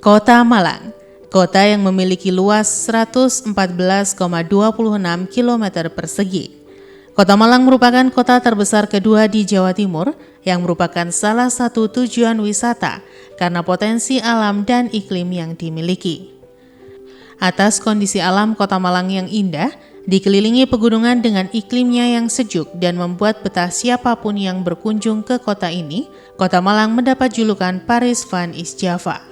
Kota Malang, kota yang memiliki luas 114,26 km persegi. Kota Malang merupakan kota terbesar kedua di Jawa Timur yang merupakan salah satu tujuan wisata karena potensi alam dan iklim yang dimiliki. Atas kondisi alam Kota Malang yang indah, dikelilingi pegunungan dengan iklimnya yang sejuk dan membuat betah siapapun yang berkunjung ke kota ini, Kota Malang mendapat julukan Paris van East Java.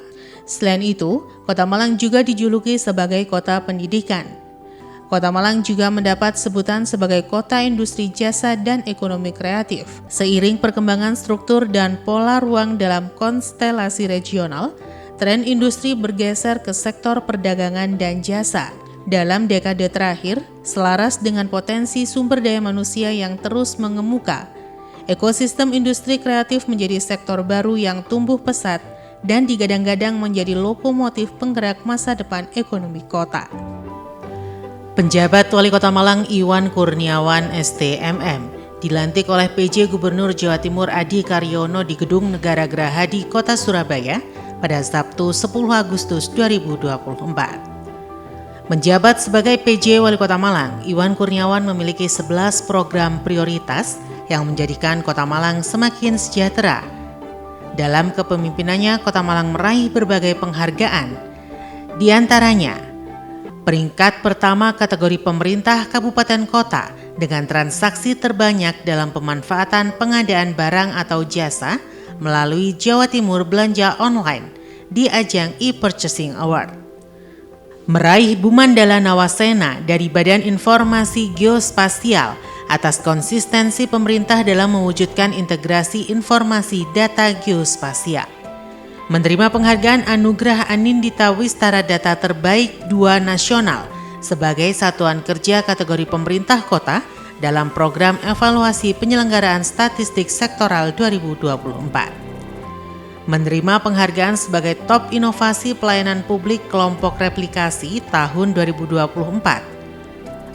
Selain itu, Kota Malang juga dijuluki sebagai kota pendidikan. Kota Malang juga mendapat sebutan sebagai kota industri jasa dan ekonomi kreatif. Seiring perkembangan struktur dan pola ruang dalam konstelasi regional, tren industri bergeser ke sektor perdagangan dan jasa. Dalam dekade terakhir, selaras dengan potensi sumber daya manusia yang terus mengemuka, ekosistem industri kreatif menjadi sektor baru yang tumbuh pesat dan digadang-gadang menjadi lokomotif penggerak masa depan ekonomi kota. Penjabat Wali Kota Malang Iwan Kurniawan STMM dilantik oleh PJ Gubernur Jawa Timur Adi Karyono di Gedung Negara Gerahadi Kota Surabaya pada Sabtu 10 Agustus 2024. Menjabat sebagai PJ Wali Kota Malang, Iwan Kurniawan memiliki 11 program prioritas yang menjadikan Kota Malang semakin sejahtera. Dalam kepemimpinannya, Kota Malang meraih berbagai penghargaan. Di antaranya, peringkat pertama kategori pemerintah kabupaten kota dengan transaksi terbanyak dalam pemanfaatan pengadaan barang atau jasa melalui Jawa Timur Belanja Online di ajang e-Purchasing Award. Meraih Bumandala Nawasena dari Badan Informasi Geospasial atas konsistensi pemerintah dalam mewujudkan integrasi informasi data geospasial. Menerima penghargaan Anugerah Anindita Wistara Data Terbaik 2 Nasional sebagai satuan kerja kategori pemerintah kota dalam program evaluasi penyelenggaraan statistik sektoral 2024. Menerima penghargaan sebagai Top Inovasi Pelayanan Publik Kelompok Replikasi tahun 2024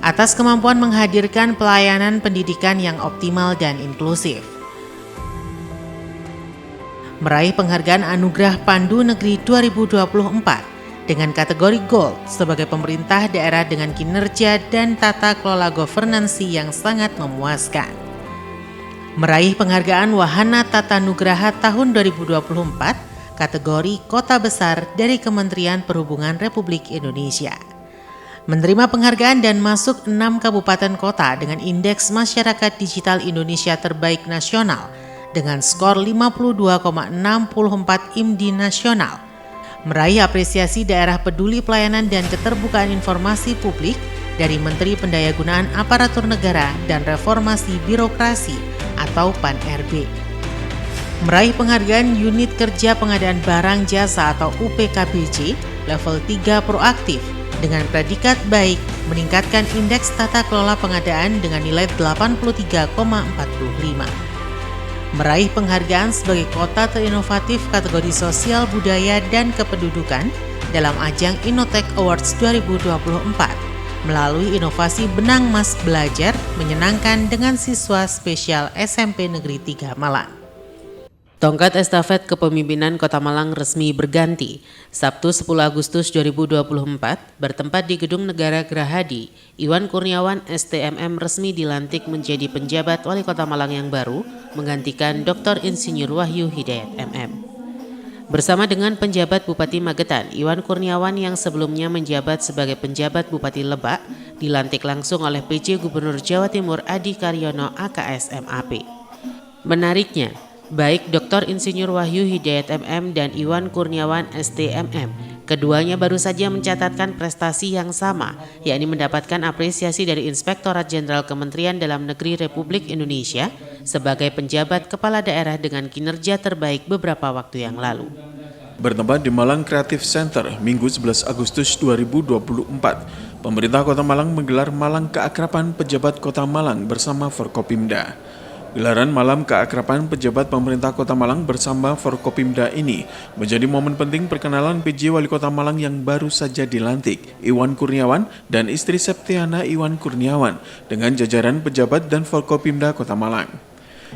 atas kemampuan menghadirkan pelayanan pendidikan yang optimal dan inklusif. Meraih penghargaan Anugerah Pandu Negeri 2024 dengan kategori Gold sebagai pemerintah daerah dengan kinerja dan tata kelola governansi yang sangat memuaskan. Meraih penghargaan Wahana Tata Nugraha tahun 2024 kategori Kota Besar dari Kementerian Perhubungan Republik Indonesia. Menerima penghargaan dan masuk 6 kabupaten kota dengan Indeks Masyarakat Digital Indonesia Terbaik Nasional dengan skor 52,64 IMDi Nasional. Meraih apresiasi Daerah Peduli Pelayanan dan Keterbukaan Informasi Publik dari Menteri Pendayagunaan Aparatur Negara dan Reformasi Birokrasi atau PAN-RB. Meraih penghargaan Unit Kerja Pengadaan Barang Jasa atau UPKBJ level 3 proaktif dengan predikat baik meningkatkan indeks tata kelola pengadaan dengan nilai 83,45. Meraih penghargaan sebagai kota terinovatif kategori sosial budaya dan kependudukan dalam ajang Innotech Awards 2024 melalui inovasi benang mas belajar menyenangkan dengan siswa spesial SMP Negeri 3 Malang. Tongkat estafet kepemimpinan Kota Malang resmi berganti. Sabtu 10 Agustus 2024 bertempat di Gedung Negara Gerahadi, Iwan Kurniawan STMM resmi dilantik menjadi penjabat Wali Kota Malang yang baru menggantikan Dr. Insinyur Wahyu Hidayat MM. Bersama dengan penjabat Bupati Magetan, Iwan Kurniawan yang sebelumnya menjabat sebagai penjabat Bupati Lebak dilantik langsung oleh PJ Gubernur Jawa Timur Adi Karyono AKS MAP. Menariknya, baik Dr. Insinyur Wahyu Hidayat MM dan Iwan Kurniawan STMM, keduanya baru saja mencatatkan prestasi yang sama, yakni mendapatkan apresiasi dari Inspektorat Jenderal Kementerian Dalam Negeri Republik Indonesia sebagai penjabat kepala daerah dengan kinerja terbaik beberapa waktu yang lalu. Bertempat di Malang Creative Center, Minggu 11 Agustus 2024, pemerintah Kota Malang menggelar Malang Keakraban Pejabat Kota Malang bersama Forkopimda. Gelaran Malam Keakraban Pejabat Pemerintah Kota Malang bersama Forkopimda ini menjadi momen penting perkenalan PJ Wali Kota Malang yang baru saja dilantik, Iwan Kurniawan dan istri Septiana Iwan Kurniawan dengan jajaran pejabat dan Forkopimda Kota Malang.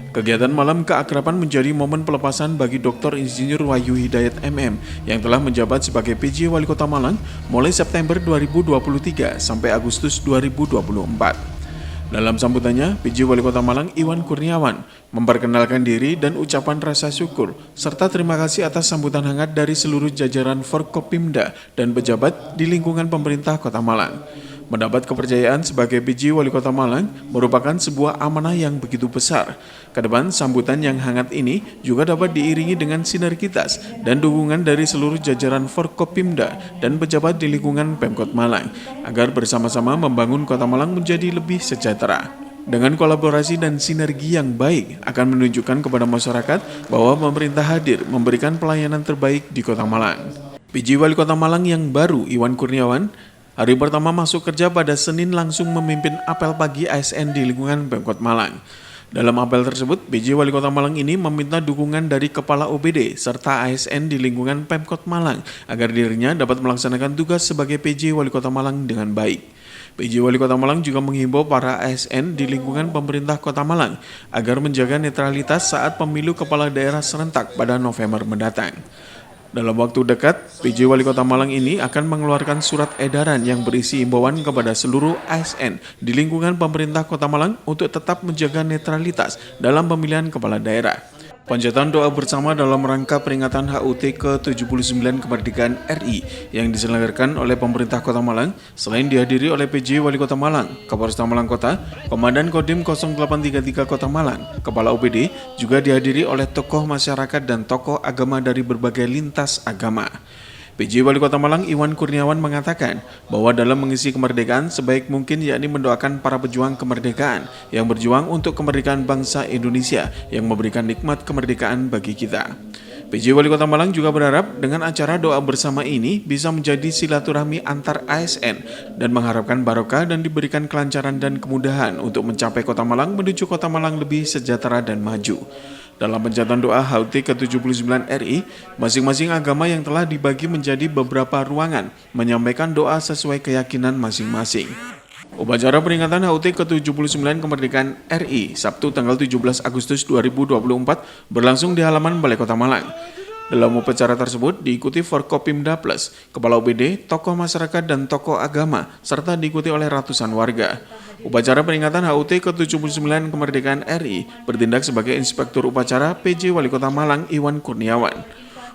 Kegiatan malam keakraban menjadi momen pelepasan bagi Dr. Insinyur Wahyu Hidayat MM yang telah menjabat sebagai PJ Wali Kota Malang mulai September 2023 sampai Agustus 2024. Dalam sambutannya, PJ Wali Kota Malang Iwan Kurniawan memperkenalkan diri dan ucapan rasa syukur serta terima kasih atas sambutan hangat dari seluruh jajaran Forkopimda dan pejabat di lingkungan pemerintah Kota Malang. Mendapat kepercayaan sebagai PJ Wali Kota Malang merupakan sebuah amanah yang begitu besar. Kedepan, sambutan yang hangat ini juga dapat diiringi dengan sinergitas dan dukungan dari seluruh jajaran Forkopimda dan pejabat di lingkungan Pemkot Malang, agar bersama-sama membangun Kota Malang menjadi lebih sejahtera. Dengan kolaborasi dan sinergi yang baik akan menunjukkan kepada masyarakat bahwa pemerintah hadir memberikan pelayanan terbaik di Kota Malang. PJ Wali Kota Malang yang baru, Iwan Kurniawan, hari pertama masuk kerja pada Senin langsung memimpin apel pagi ASN di lingkungan Pemkot Malang. Dalam apel tersebut, PJ Wali Kota Malang ini meminta dukungan dari Kepala OBD serta ASN di lingkungan Pemkot Malang agar dirinya dapat melaksanakan tugas sebagai PJ Wali Kota Malang dengan baik. PJ Wali Kota Malang juga menghimbau para ASN di lingkungan pemerintah Kota Malang agar menjaga netralitas saat pemilu kepala daerah serentak pada November mendatang. Dalam waktu dekat, PJ Wali Kota Malang ini akan mengeluarkan surat edaran yang berisi imbauan kepada seluruh ASN di lingkungan pemerintah Kota Malang untuk tetap menjaga netralitas dalam pemilihan kepala daerah. Panjatan doa bersama dalam rangka peringatan HUT ke-79 kemerdekaan RI yang diselenggarakan oleh pemerintah Kota Malang selain dihadiri oleh PJ Wali Kota Malang, Kapolresta Malang Kota, Komandan Kodim 0833 Kota Malang, Kepala OPD, juga dihadiri oleh tokoh masyarakat dan tokoh agama dari berbagai lintas agama. PJ Wali Kota Malang Iwan Kurniawan mengatakan bahwa dalam mengisi kemerdekaan sebaik mungkin yakni mendoakan para pejuang kemerdekaan yang berjuang untuk kemerdekaan bangsa Indonesia yang memberikan nikmat kemerdekaan bagi kita. PJ Wali Kota Malang juga berharap dengan acara doa bersama ini bisa menjadi silaturahmi antar ASN dan mengharapkan barokah dan diberikan kelancaran dan kemudahan untuk mencapai Kota Malang menuju Kota Malang lebih sejahtera dan maju. Dalam pencatatan doa HUT ke-79 RI, masing-masing agama yang telah dibagi menjadi beberapa ruangan menyampaikan doa sesuai keyakinan masing-masing. Upacara peringatan HUT ke-79 kemerdekaan RI Sabtu tanggal 17 Agustus 2024 berlangsung di halaman Balai Kota Malang. Dalam upacara tersebut diikuti Forkopimda Plus, Kepala OBD, tokoh masyarakat dan tokoh agama, serta diikuti oleh ratusan warga. Upacara peringatan HUT ke-79 kemerdekaan RI bertindak sebagai Inspektur Upacara PJ Wali Kota Malang Iwan Kurniawan.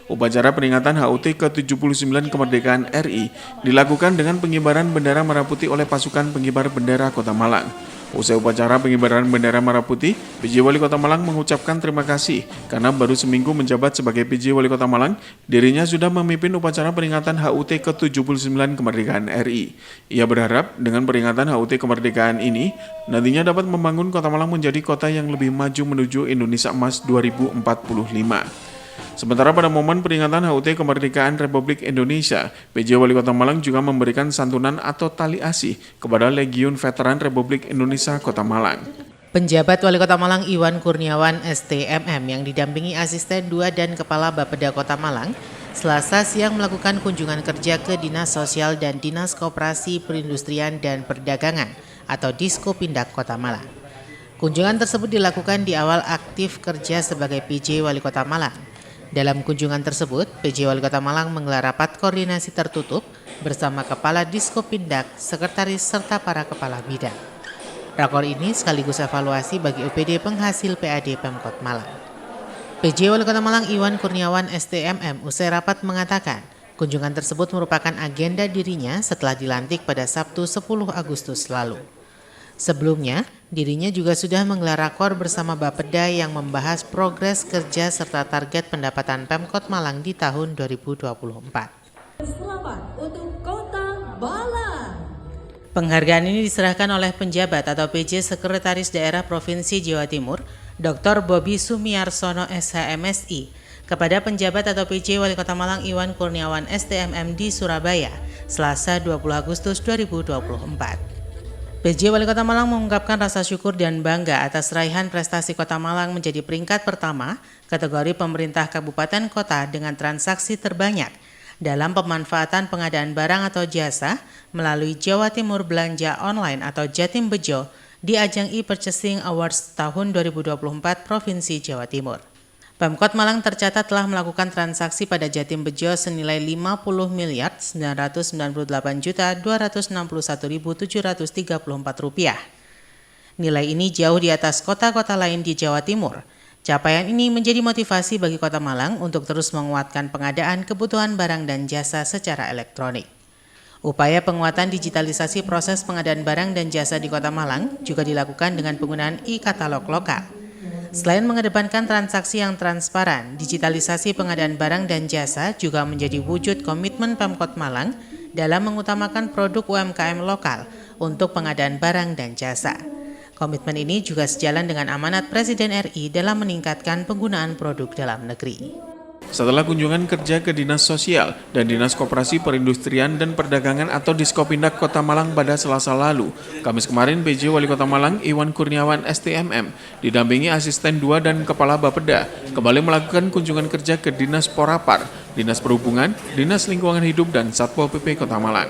Upacara peringatan HUT ke-79 kemerdekaan RI dilakukan dengan pengibaran bendera merah putih oleh pasukan pengibar bendera Kota Malang. Usai upacara pengibaran bendera merah putih, PJ Wali Kota Malang mengucapkan terima kasih karena baru seminggu menjabat sebagai PJ Wali Kota Malang, dirinya sudah memimpin upacara peringatan HUT ke-79 kemerdekaan RI. Ia berharap dengan peringatan HUT kemerdekaan ini, nantinya dapat membangun Kota Malang menjadi kota yang lebih maju menuju Indonesia Emas 2045. Sementara pada momen peringatan HUT kemerdekaan Republik Indonesia, PJ Wali Kota Malang juga memberikan santunan atau tali asih kepada Legiun Veteran Republik Indonesia Kota Malang. Penjabat Wali Kota Malang Iwan Kurniawan STMM yang didampingi Asisten 2 dan Kepala Bapeda Kota Malang, Selasa siang melakukan kunjungan kerja ke Dinas Sosial dan Dinas Koperasi Perindustrian dan Perdagangan atau Diskopindak Kota Malang. Kunjungan tersebut dilakukan di awal aktif kerja sebagai PJ Wali Kota Malang. Dalam kunjungan tersebut, PJ Wali Kota Malang menggelar rapat koordinasi tertutup bersama Kepala Diskopindak, Sekretaris, serta para Kepala Bidang. Rakor ini sekaligus evaluasi bagi OPD penghasil PAD Pemkot Malang. PJ Wali Kota Malang Iwan Kurniawan STMM usai rapat mengatakan, kunjungan tersebut merupakan agenda dirinya setelah dilantik pada Sabtu 10 Agustus lalu. Sebelumnya, dirinya juga sudah menggelar rakor bersama Bapeda yang membahas progres kerja serta target pendapatan Pemkot Malang di tahun 2024. Selamat untuk Kota Malang. Penghargaan ini diserahkan oleh penjabat atau PJ Sekretaris Daerah Provinsi Jawa Timur, Dr. Bobi Sumiarsono SHMSI, kepada penjabat atau PJ Wali Kota Malang Iwan Kurniawan STMM di Surabaya, Selasa 20 Agustus 2024. PJ Wali Kota Malang mengungkapkan rasa syukur dan bangga atas raihan prestasi Kota Malang menjadi peringkat pertama kategori pemerintah kabupaten kota dengan transaksi terbanyak dalam pemanfaatan pengadaan barang atau jasa melalui Jawa Timur Belanja Online atau Jatim Bejo di ajang e-Purchasing Awards tahun 2024 Provinsi Jawa Timur. Pemkot Malang tercatat telah melakukan transaksi pada Jatim Bejo senilai 50.998.261.734 rupiah. Nilai ini jauh di atas kota-kota lain di Jawa Timur. Capaian ini menjadi motivasi bagi Kota Malang untuk terus menguatkan pengadaan kebutuhan barang dan jasa secara elektronik. Upaya penguatan digitalisasi proses pengadaan barang dan jasa di Kota Malang juga dilakukan dengan penggunaan e-katalog lokal. Selain mengedepankan transaksi yang transparan, digitalisasi pengadaan barang dan jasa juga menjadi wujud komitmen Pemkot Malang dalam mengutamakan produk UMKM lokal untuk pengadaan barang dan jasa. Komitmen ini juga sejalan dengan amanat Presiden RI dalam meningkatkan penggunaan produk dalam negeri. Setelah kunjungan kerja ke Dinas Sosial dan Dinas Koperasi Perindustrian dan Perdagangan atau Diskopindak Kota Malang pada Selasa lalu, Kamis kemarin PJ Wali Kota Malang Iwan Kurniawan STMM didampingi Asisten 2 dan Kepala Bapeda kembali melakukan kunjungan kerja ke Dinas Porapar, Dinas Perhubungan, Dinas Lingkungan Hidup dan Satpol PP Kota Malang.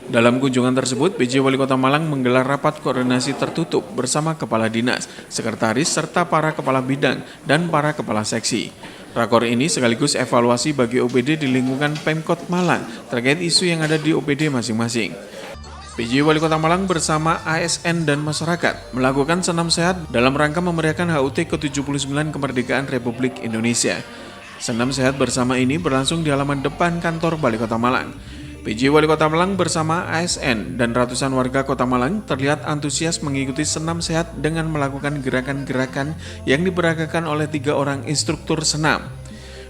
Dalam kunjungan tersebut, PJ Wali Kota Malang menggelar rapat koordinasi tertutup bersama Kepala Dinas, Sekretaris, serta para Kepala Bidang dan para Kepala Seksi. Rakor ini sekaligus evaluasi bagi OPD di lingkungan Pemkot Malang terkait isu yang ada di OPD masing-masing. PJ Wali Kota Malang bersama ASN dan masyarakat melakukan senam sehat dalam rangka memeriahkan HUT ke-79 Kemerdekaan Republik Indonesia. Senam sehat bersama ini berlangsung di halaman depan kantor Balai Kota Malang. PJ Wali Kota Malang bersama ASN dan ratusan warga Kota Malang terlihat antusias mengikuti senam sehat dengan melakukan gerakan-gerakan yang diperagakan oleh 3 orang instruktur senam.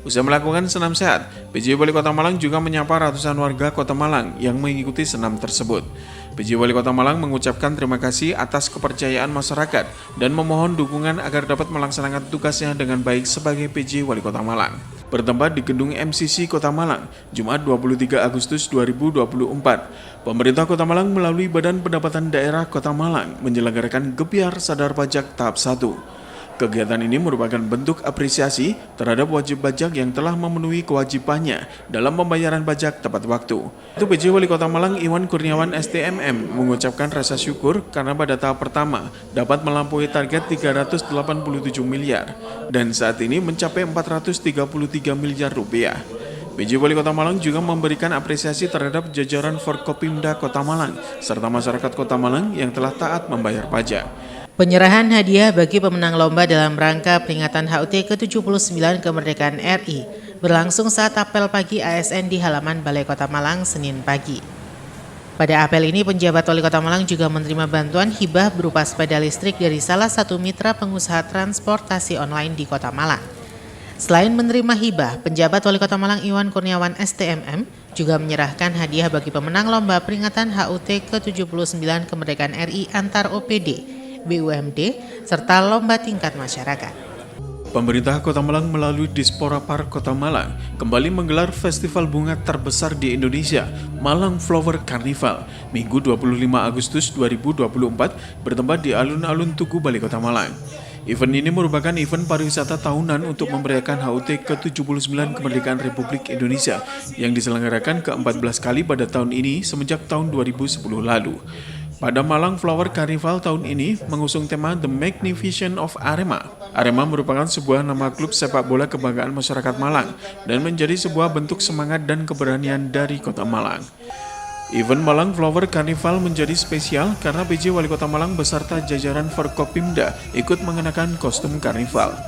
Usai melakukan senam sehat, PJ Wali Kota Malang juga menyapa ratusan warga Kota Malang yang mengikuti senam tersebut. PJ Wali Kota Malang mengucapkan terima kasih atas kepercayaan masyarakat dan memohon dukungan agar dapat melaksanakan tugasnya dengan baik sebagai PJ Wali Kota Malang. Bertempat di Gedung MCC Kota Malang, Jumat 23 Agustus 2024, pemerintah Kota Malang melalui Badan Pendapatan Daerah Kota Malang menyelenggarakan Gebyar Sadar Pajak tahap 1. Kegiatan ini merupakan bentuk apresiasi terhadap wajib pajak yang telah memenuhi kewajibannya dalam pembayaran pajak tepat waktu. Itu PJ Wali Kota Malang Iwan Kurniawan STMM mengucapkan rasa syukur karena pada tahap pertama dapat melampaui target 387 miliar dan saat ini mencapai 433 miliar rupiah. PJ Wali Kota Malang juga memberikan apresiasi terhadap jajaran Forkopimda Kota Malang serta masyarakat Kota Malang yang telah taat membayar pajak. Penyerahan hadiah bagi pemenang lomba dalam rangka peringatan HUT ke-79 Kemerdekaan RI berlangsung saat apel pagi ASN di halaman Balai Kota Malang Senin pagi. Pada apel ini, penjabat Wali Kota Malang juga menerima bantuan hibah berupa sepeda listrik dari salah satu mitra pengusaha transportasi online di Kota Malang. Selain menerima hibah, penjabat Wali Kota Malang Iwan Kurniawan STMM juga menyerahkan hadiah bagi pemenang lomba peringatan HUT ke-79 Kemerdekaan RI antar OPD, BUMD, serta lomba tingkat masyarakat. Pemerintah Kota Malang melalui Disporapar Kota Malang kembali menggelar festival bunga terbesar di Indonesia, Malang Flower Carnival, Minggu 25 Agustus 2024 bertempat di alun-alun Tugu Balai Kota Malang. Event ini merupakan event pariwisata tahunan untuk memeriahkan HUT ke-79 Kemerdekaan Republik Indonesia yang diselenggarakan ke-14 kali pada tahun ini semenjak tahun 2010 lalu. Pada Malang Flower Carnival tahun ini mengusung tema The Magnificent of Arema. Arema merupakan sebuah nama klub sepak bola kebanggaan masyarakat Malang dan menjadi sebuah bentuk semangat dan keberanian dari Kota Malang. Event Malang Flower Carnival menjadi spesial karena PJ Wali Kota Malang beserta jajaran Forkopimda ikut mengenakan kostum karnival.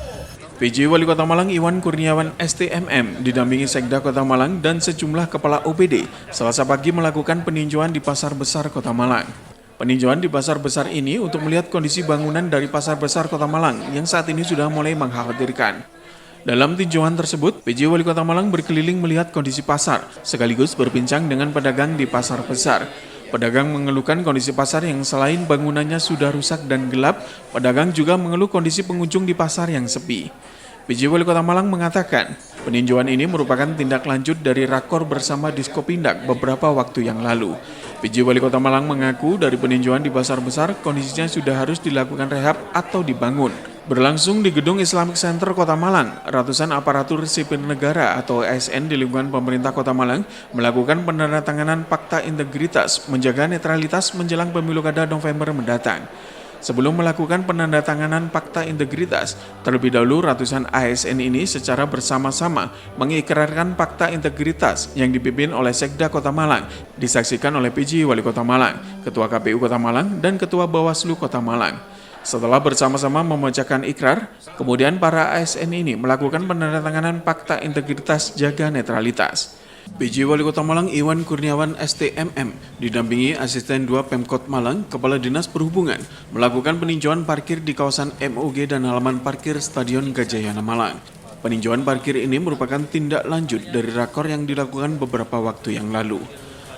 PJ Wali Kota Malang Iwan Kurniawan STMM didampingi Sekda Kota Malang dan sejumlah kepala OPD Selasa pagi melakukan peninjauan di Pasar Besar Kota Malang. Peninjauan di pasar besar ini untuk melihat kondisi bangunan dari pasar besar Kota Malang yang saat ini sudah mulai mengkhawatirkan. Dalam tinjauan tersebut, PJ Wali Kota Malang berkeliling melihat kondisi pasar, sekaligus berbincang dengan pedagang di pasar besar. Pedagang mengeluhkan kondisi pasar yang selain bangunannya sudah rusak dan gelap, pedagang juga mengeluh kondisi pengunjung di pasar yang sepi. PJ Wali Kota Malang mengatakan, peninjauan ini merupakan tindak lanjut dari rakor bersama Diskopindak beberapa waktu yang lalu. PJ Wali Kota Malang mengaku dari peninjauan di pasar besar kondisinya sudah harus dilakukan rehab atau dibangun. Berlangsung di Gedung Islamic Center Kota Malang, ratusan aparatur sipil negara atau ASN di lingkungan pemerintah Kota Malang melakukan penandatanganan Fakta Integritas menjaga netralitas menjelang pemilu kada November mendatang. sebelum melakukan penandatanganan fakta integritas. Terlebih dahulu ratusan ASN ini secara bersama-sama mengikrarkan fakta integritas yang dipimpin oleh Sekda Kota Malang, disaksikan oleh PJ Wali Kota Malang, Ketua KPU Kota Malang, dan Ketua Bawaslu Kota Malang. Setelah bersama-sama membacakan ikrar, kemudian para ASN ini melakukan penandatanganan fakta integritas jaga netralitas. PJ Wali Kota Malang Iwan Kurniawan STMM didampingi Asisten 2 Pemkot Malang, Kepala Dinas Perhubungan, melakukan peninjauan parkir di kawasan MOG dan halaman parkir Stadion Gajayana Malang. Peninjauan parkir ini merupakan tindak lanjut dari rakor yang dilakukan beberapa waktu yang lalu.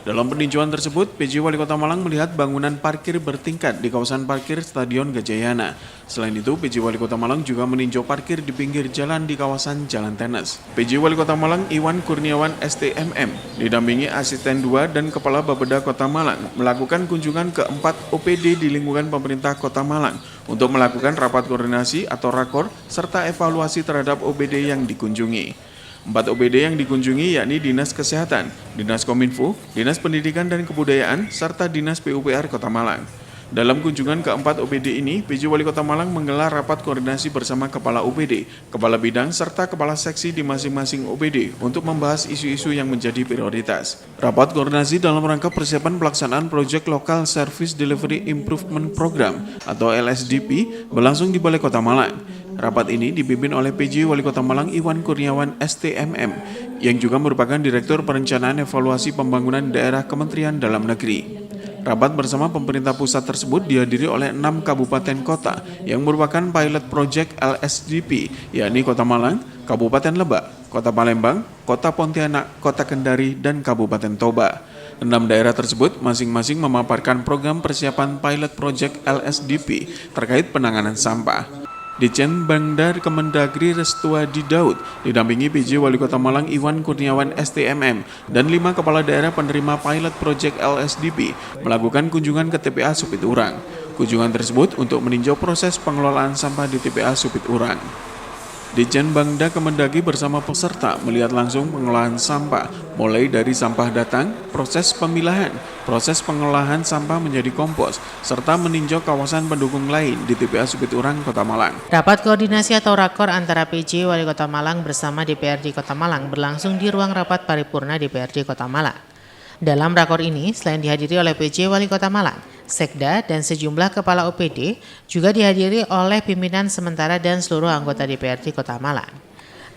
Dalam peninjauan tersebut, PJ Wali Kota Malang melihat bangunan parkir bertingkat di kawasan parkir Stadion Gajayana. Selain itu, PJ Wali Kota Malang juga meninjau parkir di pinggir jalan di kawasan Jalan Tenes. PJ Wali Kota Malang Iwan Kurniawan STMM didampingi Asisten 2 dan Kepala Bapeda Kota Malang melakukan kunjungan ke 4 OPD di lingkungan pemerintah Kota Malang untuk melakukan rapat koordinasi atau rakor serta evaluasi terhadap OPD yang dikunjungi. 4 OPD yang dikunjungi yakni Dinas Kesehatan, Dinas Kominfo, Dinas Pendidikan dan Kebudayaan, serta Dinas PUPR Kota Malang. Dalam kunjungan keempat OPD ini, PJ Wali Kota Malang menggelar rapat koordinasi bersama Kepala OPD, Kepala Bidang, serta Kepala Seksi di masing-masing OPD untuk membahas isu-isu yang menjadi prioritas. Rapat koordinasi dalam rangka persiapan pelaksanaan Project Local Service Delivery Improvement Program atau LSDP berlangsung di Balai Kota Malang. Rapat ini dipimpin oleh PJ Wali Kota Malang Iwan Kurniawan STMM yang juga merupakan Direktur Perencanaan Evaluasi Pembangunan Daerah Kementerian Dalam Negeri. Rapat bersama pemerintah pusat tersebut dihadiri oleh 6 kabupaten kota yang merupakan pilot project LSDP, yakni Kota Malang, Kabupaten Lebak, Kota Palembang, Kota Pontianak, Kota Kendari, dan Kabupaten Toba. 6 daerah tersebut masing-masing memaparkan program persiapan pilot project LSDP terkait penanganan sampah. Ditjen Bangda Kemendagri Restuadi Daud didampingi PJ Wali Kota Malang Iwan Kurniawan STMM dan 5 kepala daerah penerima pilot project LSDP melakukan kunjungan ke TPA Supit Urang. Kunjungan tersebut untuk meninjau proses pengelolaan sampah di TPA Supit Urang. Ditjen Bangda Kemendagri bersama peserta melihat langsung pengolahan sampah, mulai dari sampah datang, proses pemilahan, proses pengolahan sampah menjadi kompos, serta meninjau kawasan pendukung lain di TPA Supit Urang, Kota Malang. Rapat koordinasi atau rakor antara PJ Wali Kota Malang bersama DPRD Kota Malang berlangsung di ruang rapat paripurna DPRD Kota Malang. Dalam rakor ini, selain dihadiri oleh PJ Wali Kota Malang, Sekda, dan sejumlah kepala OPD, juga dihadiri oleh pimpinan sementara dan seluruh anggota DPRD Kota Malang.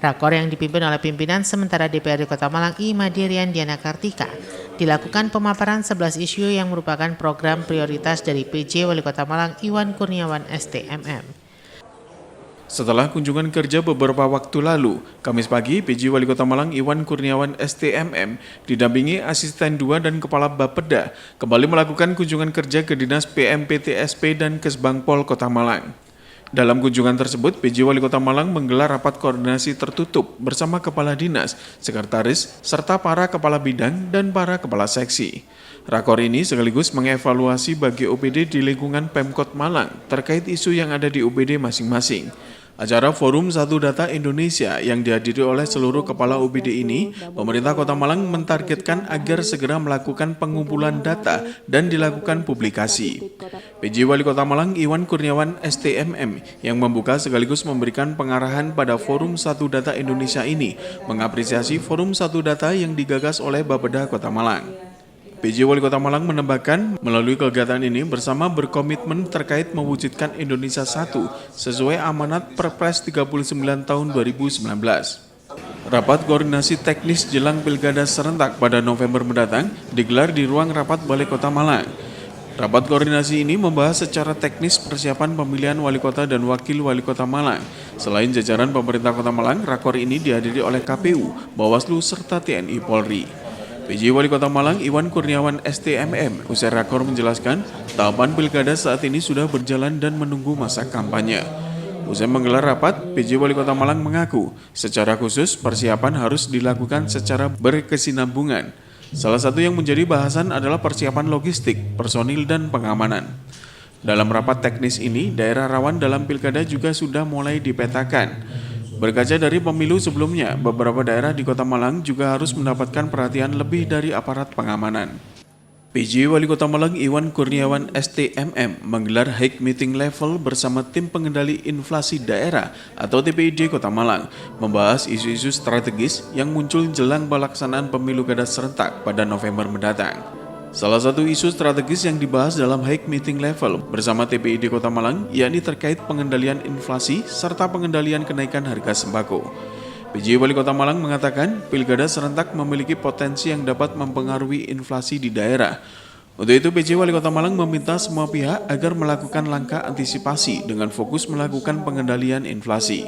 Rakor yang dipimpin oleh pimpinan sementara DPRD Kota Malang I. Madirian Diana Kartika dilakukan pemaparan 11 isu yang merupakan program prioritas dari PJ Wali Kota Malang Iwan Kurniawan STMM. Setelah kunjungan kerja beberapa waktu lalu, Kamis pagi, PJ Wali Kota Malang Iwan Kurniawan STMM didampingi Asisten 2 dan Kepala Bapeda kembali melakukan kunjungan kerja ke Dinas PMPTSP dan Kesbangpol Kota Malang. Dalam kunjungan tersebut, PJ Wali Kota Malang menggelar rapat koordinasi tertutup bersama Kepala Dinas, Sekretaris, serta para Kepala Bidang dan para Kepala Seksi. Rakor ini sekaligus mengevaluasi bagi OPD di lingkungan Pemkot Malang terkait isu yang ada di OPD masing-masing. Acara Forum Satu Data Indonesia yang dihadiri oleh seluruh kepala OPD ini, pemerintah Kota Malang mentargetkan agar segera melakukan pengumpulan data dan dilakukan publikasi. PJ Wali Kota Malang Iwan Kurniawan STMM yang membuka sekaligus memberikan pengarahan pada Forum Satu Data Indonesia ini, mengapresiasi Forum Satu Data yang digagas oleh Bapeda Kota Malang. PJ Wali Kota Malang menambahkan, melalui kegiatan ini bersama berkomitmen terkait mewujudkan Indonesia Satu sesuai amanat Perpres 39 tahun 2019. Rapat koordinasi teknis jelang Pilkada serentak pada November mendatang digelar di ruang rapat Balai Kota Malang. Rapat koordinasi ini membahas secara teknis persiapan pemilihan wali kota dan wakil wali kota Malang. Selain jajaran pemerintah Kota Malang, rakor ini dihadiri oleh KPU, Bawaslu, serta TNI Polri. PJ Wali Kota Malang Iwan Kurniawan STMM usai rakor menjelaskan tahapan pilkada saat ini sudah berjalan dan menunggu masa kampanye. Usai menggelar rapat, PJ Wali Kota Malang mengaku secara khusus persiapan harus dilakukan secara berkesinambungan. Salah satu yang menjadi bahasan adalah persiapan logistik, personil, dan pengamanan. Dalam rapat teknis ini, daerah rawan dalam pilkada juga sudah mulai dipetakan. Berkaca dari pemilu sebelumnya, beberapa daerah di Kota Malang juga harus mendapatkan perhatian lebih dari aparat pengamanan. PJ Wali Kota Malang Iwan Kurniawan STMM menggelar high meeting level bersama tim pengendali inflasi daerah atau TPID Kota Malang, membahas isu-isu strategis yang muncul jelang pelaksanaan pemilu kada serentak pada November mendatang. Salah satu isu strategis yang dibahas dalam high meeting level bersama TPID Kota Malang yakni terkait pengendalian inflasi serta pengendalian kenaikan harga sembako. PJ Wali Kota Malang mengatakan pilkada serentak memiliki potensi yang dapat mempengaruhi inflasi di daerah. Untuk itu PJ Wali Kota Malang meminta semua pihak agar melakukan langkah antisipasi dengan fokus melakukan pengendalian inflasi.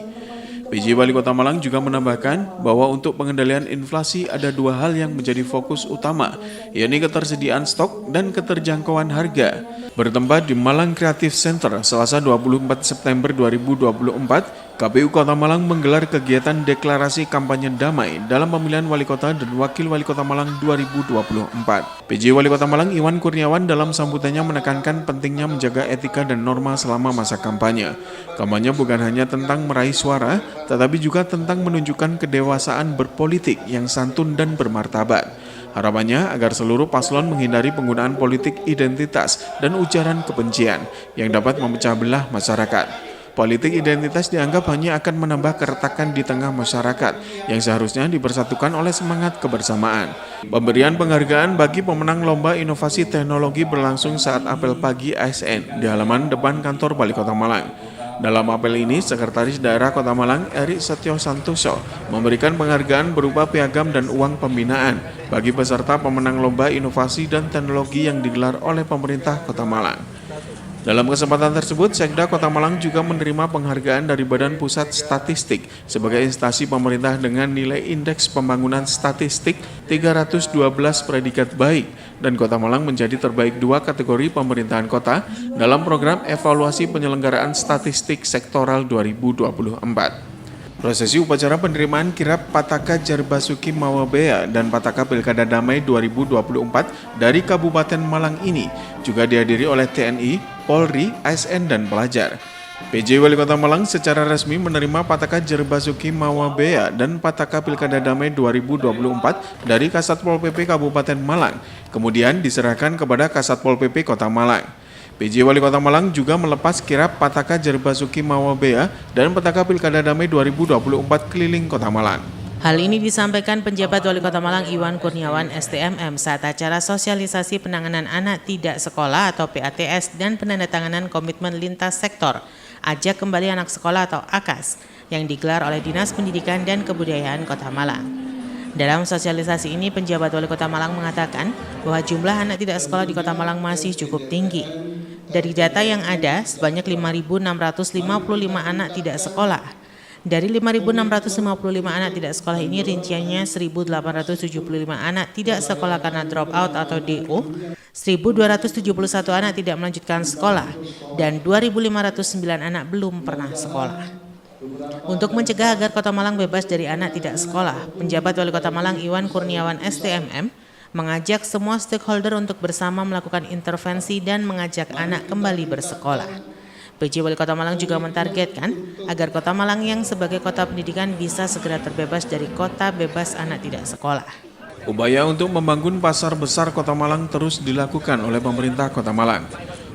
PJ Wali Kota Malang juga menambahkan bahwa untuk pengendalian inflasi ada dua hal yang menjadi fokus utama, yakni ketersediaan stok dan keterjangkauan harga. Bertempat di Malang Creative Center, Selasa 24 September 2024, KPU Kota Malang menggelar kegiatan deklarasi kampanye damai dalam pemilihan Wali Kota dan Wakil Wali Kota Malang 2024. PJ Wali Kota Malang Iwan Kurniawan dalam sambutannya menekankan pentingnya menjaga etika dan norma selama masa kampanye. Kampanye bukan hanya tentang meraih suara, tetapi juga tentang menunjukkan kedewasaan berpolitik yang santun dan bermartabat. Harapannya agar seluruh paslon menghindari penggunaan politik identitas dan ujaran kebencian yang dapat memecah belah masyarakat. Politik identitas dianggap hanya akan menambah keretakan di tengah masyarakat yang seharusnya dipersatukan oleh semangat kebersamaan. Pemberian penghargaan bagi pemenang Lomba Inovasi Teknologi berlangsung saat apel pagi ASN di halaman depan kantor Wali Kota Malang. Dalam apel ini, Sekretaris Daerah Kota Malang Erik Setio Santoso memberikan penghargaan berupa piagam dan uang pembinaan bagi peserta pemenang Lomba Inovasi dan Teknologi yang digelar oleh pemerintah Kota Malang. Dalam kesempatan tersebut, Sekda Kota Malang juga menerima penghargaan dari Badan Pusat Statistik sebagai instansi pemerintah dengan nilai indeks pembangunan statistik 312 predikat baik, dan Kota Malang menjadi terbaik 2 kategori pemerintahan kota dalam program evaluasi penyelenggaraan statistik sektoral 2024. Prosesi upacara penerimaan kirap Pataka Jarbasuki Mawabea dan Pataka Pilkada Damai 2024 dari Kabupaten Malang ini juga dihadiri oleh TNI, Polri, ASN, dan pelajar. PJ Wali Kota Malang secara resmi menerima Pataka Jarbasuki Mawabea dan Pataka Pilkada Damai 2024 dari Kasatpol PP Kabupaten Malang, kemudian diserahkan kepada Kasatpol PP Kota Malang. PJ Wali Kota Malang juga melepas kirap Pataka Jarbasuki Mawabea dan Pataka Pilkada Damai 2024 keliling Kota Malang. Hal ini disampaikan penjabat Wali Kota Malang Iwan Kurniawan STMM saat acara sosialisasi penanganan anak tidak sekolah atau PATS dan penandatanganan komitmen lintas sektor Ajak Kembali Anak Sekolah atau AKAS yang digelar oleh Dinas Pendidikan dan Kebudayaan Kota Malang. Dalam sosialisasi ini, penjabat Wali Kota Malang mengatakan bahwa jumlah anak tidak sekolah di Kota Malang masih cukup tinggi. Dari data yang ada, sebanyak 5.655 anak tidak sekolah. Dari 5.655 anak tidak sekolah ini, rinciannya 1.875 anak tidak sekolah karena drop out atau DO, 1.271 anak tidak melanjutkan sekolah, dan 2.509 anak belum pernah sekolah. Untuk mencegah agar Kota Malang bebas dari anak tidak sekolah, penjabat Wali Kota Malang Iwan Kurniawan STMM mengajak semua stakeholder untuk bersama melakukan intervensi dan mengajak anak kembali bersekolah. PJ Wali Kota Malang juga mentargetkan agar Kota Malang yang sebagai kota pendidikan bisa segera terbebas dari kota bebas anak tidak sekolah. Upaya untuk membangun pasar besar Kota Malang terus dilakukan oleh pemerintah Kota Malang.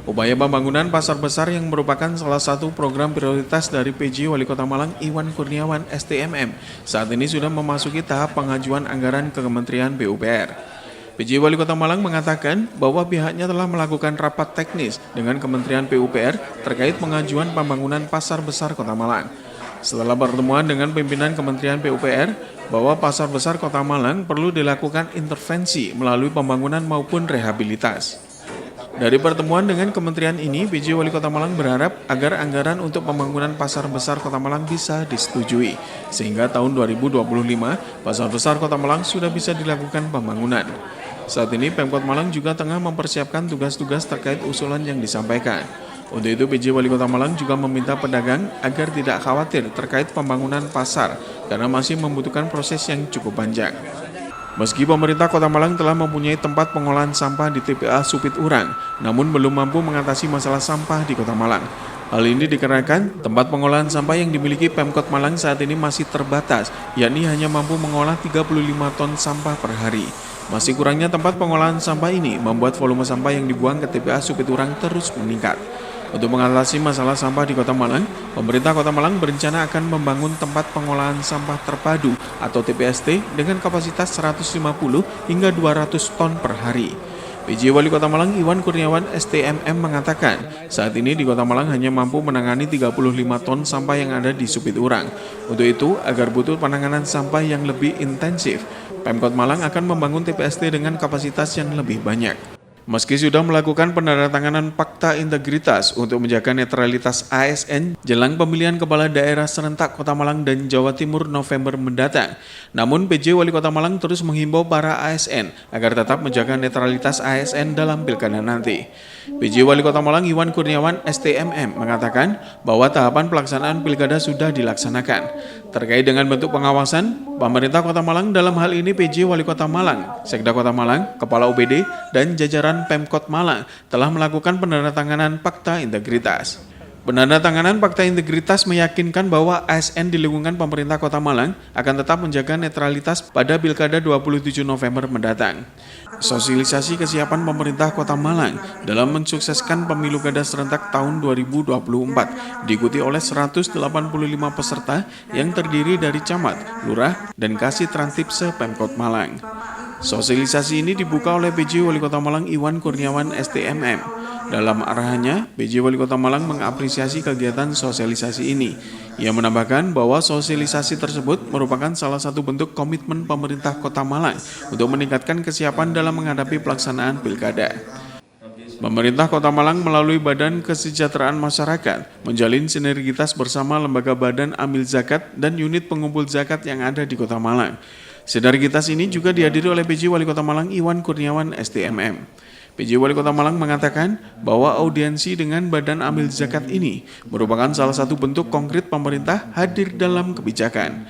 Upaya pembangunan pasar besar yang merupakan salah satu program prioritas dari PJ Wali Kota Malang Iwan Kurniawan STMM saat ini sudah memasuki tahap pengajuan anggaran ke Kementerian PUPR. PJ Wali Kota Malang mengatakan bahwa pihaknya telah melakukan rapat teknis dengan Kementerian PUPR terkait pengajuan pembangunan pasar besar Kota Malang. Setelah pertemuan dengan pimpinan Kementerian PUPR, bahwa pasar besar Kota Malang perlu dilakukan intervensi melalui pembangunan maupun rehabilitas. Dari pertemuan dengan kementerian ini, PJ Wali Kota Malang berharap agar anggaran untuk pembangunan pasar besar Kota Malang bisa disetujui, sehingga tahun 2025 pasar besar Kota Malang sudah bisa dilakukan pembangunan. Saat ini Pemkot Malang juga tengah mempersiapkan tugas-tugas terkait usulan yang disampaikan. Untuk itu PJ Wali Kota Malang juga meminta pedagang agar tidak khawatir terkait pembangunan pasar karena masih membutuhkan proses yang cukup panjang. Meski pemerintah Kota Malang telah mempunyai tempat pengolahan sampah di TPA Supit Urang, namun belum mampu mengatasi masalah sampah di Kota Malang. Hal ini dikarenakan tempat pengolahan sampah yang dimiliki Pemkot Malang saat ini masih terbatas, yakni hanya mampu mengolah 35 ton sampah per hari. Masih kurangnya tempat pengolahan sampah ini membuat volume sampah yang dibuang ke TPA Supiturang terus meningkat. Untuk mengatasi masalah sampah di Kota Malang, pemerintah Kota Malang berencana akan membangun tempat pengolahan sampah terpadu atau TPST dengan kapasitas 150 hingga 200 ton per hari. PJ Wali Kota Malang Iwan Kurniawan STMM mengatakan, saat ini di Kota Malang hanya mampu menangani 35 ton sampah yang ada di Supiturang. Untuk itu, agar butuh penanganan sampah yang lebih intensif, Pemkot Malang akan membangun TPST dengan kapasitas yang lebih banyak. Meski sudah melakukan penandatanganan Fakta Integritas untuk menjaga netralitas ASN jelang pemilihan kepala daerah serentak Kota Malang dan Jawa Timur November mendatang, namun PJ Wali Kota Malang terus menghimbau para ASN agar tetap menjaga netralitas ASN dalam pilkada nanti. PJ Wali Kota Malang Iwan Kurniawan STMM mengatakan bahwa tahapan pelaksanaan pilkada sudah dilaksanakan. Terkait dengan bentuk pengawasan, pemerintah Kota Malang dalam hal ini PJ Wali Kota Malang, Sekda Kota Malang, Kepala UPD, dan jajaran Pemkot Malang telah melakukan penandatanganan Fakta Integritas. Penandatanganan Fakta Integritas meyakinkan bahwa ASN di lingkungan pemerintah Kota Malang akan tetap menjaga netralitas pada Pilkada 27 November mendatang. Sosialisasi kesiapan pemerintah Kota Malang dalam mensukseskan pemilu kada serentak tahun 2024 diikuti oleh 185 peserta yang terdiri dari camat, lurah, dan kasih Trantip se-Pemkot Malang. Sosialisasi ini dibuka oleh PJ Wali Kota Malang Iwan Kurniawan STMM. Dalam arahannya, PJ Wali Kota Malang mengapresiasi kegiatan sosialisasi ini. Ia menambahkan bahwa sosialisasi tersebut merupakan salah satu bentuk komitmen pemerintah Kota Malang untuk meningkatkan kesiapan dalam menghadapi pelaksanaan pilkada. Pemerintah Kota Malang melalui Badan Kesejahteraan Masyarakat menjalin sinergitas bersama lembaga badan amil zakat dan unit pengumpul zakat yang ada di Kota Malang. Sinergitas ini juga dihadiri oleh PJ Wali Kota Malang Iwan Kurniawan STMM. PJ Wali Kota Malang mengatakan bahwa audiensi dengan Badan Amil Zakat ini merupakan salah satu bentuk konkret pemerintah hadir dalam kebijakan.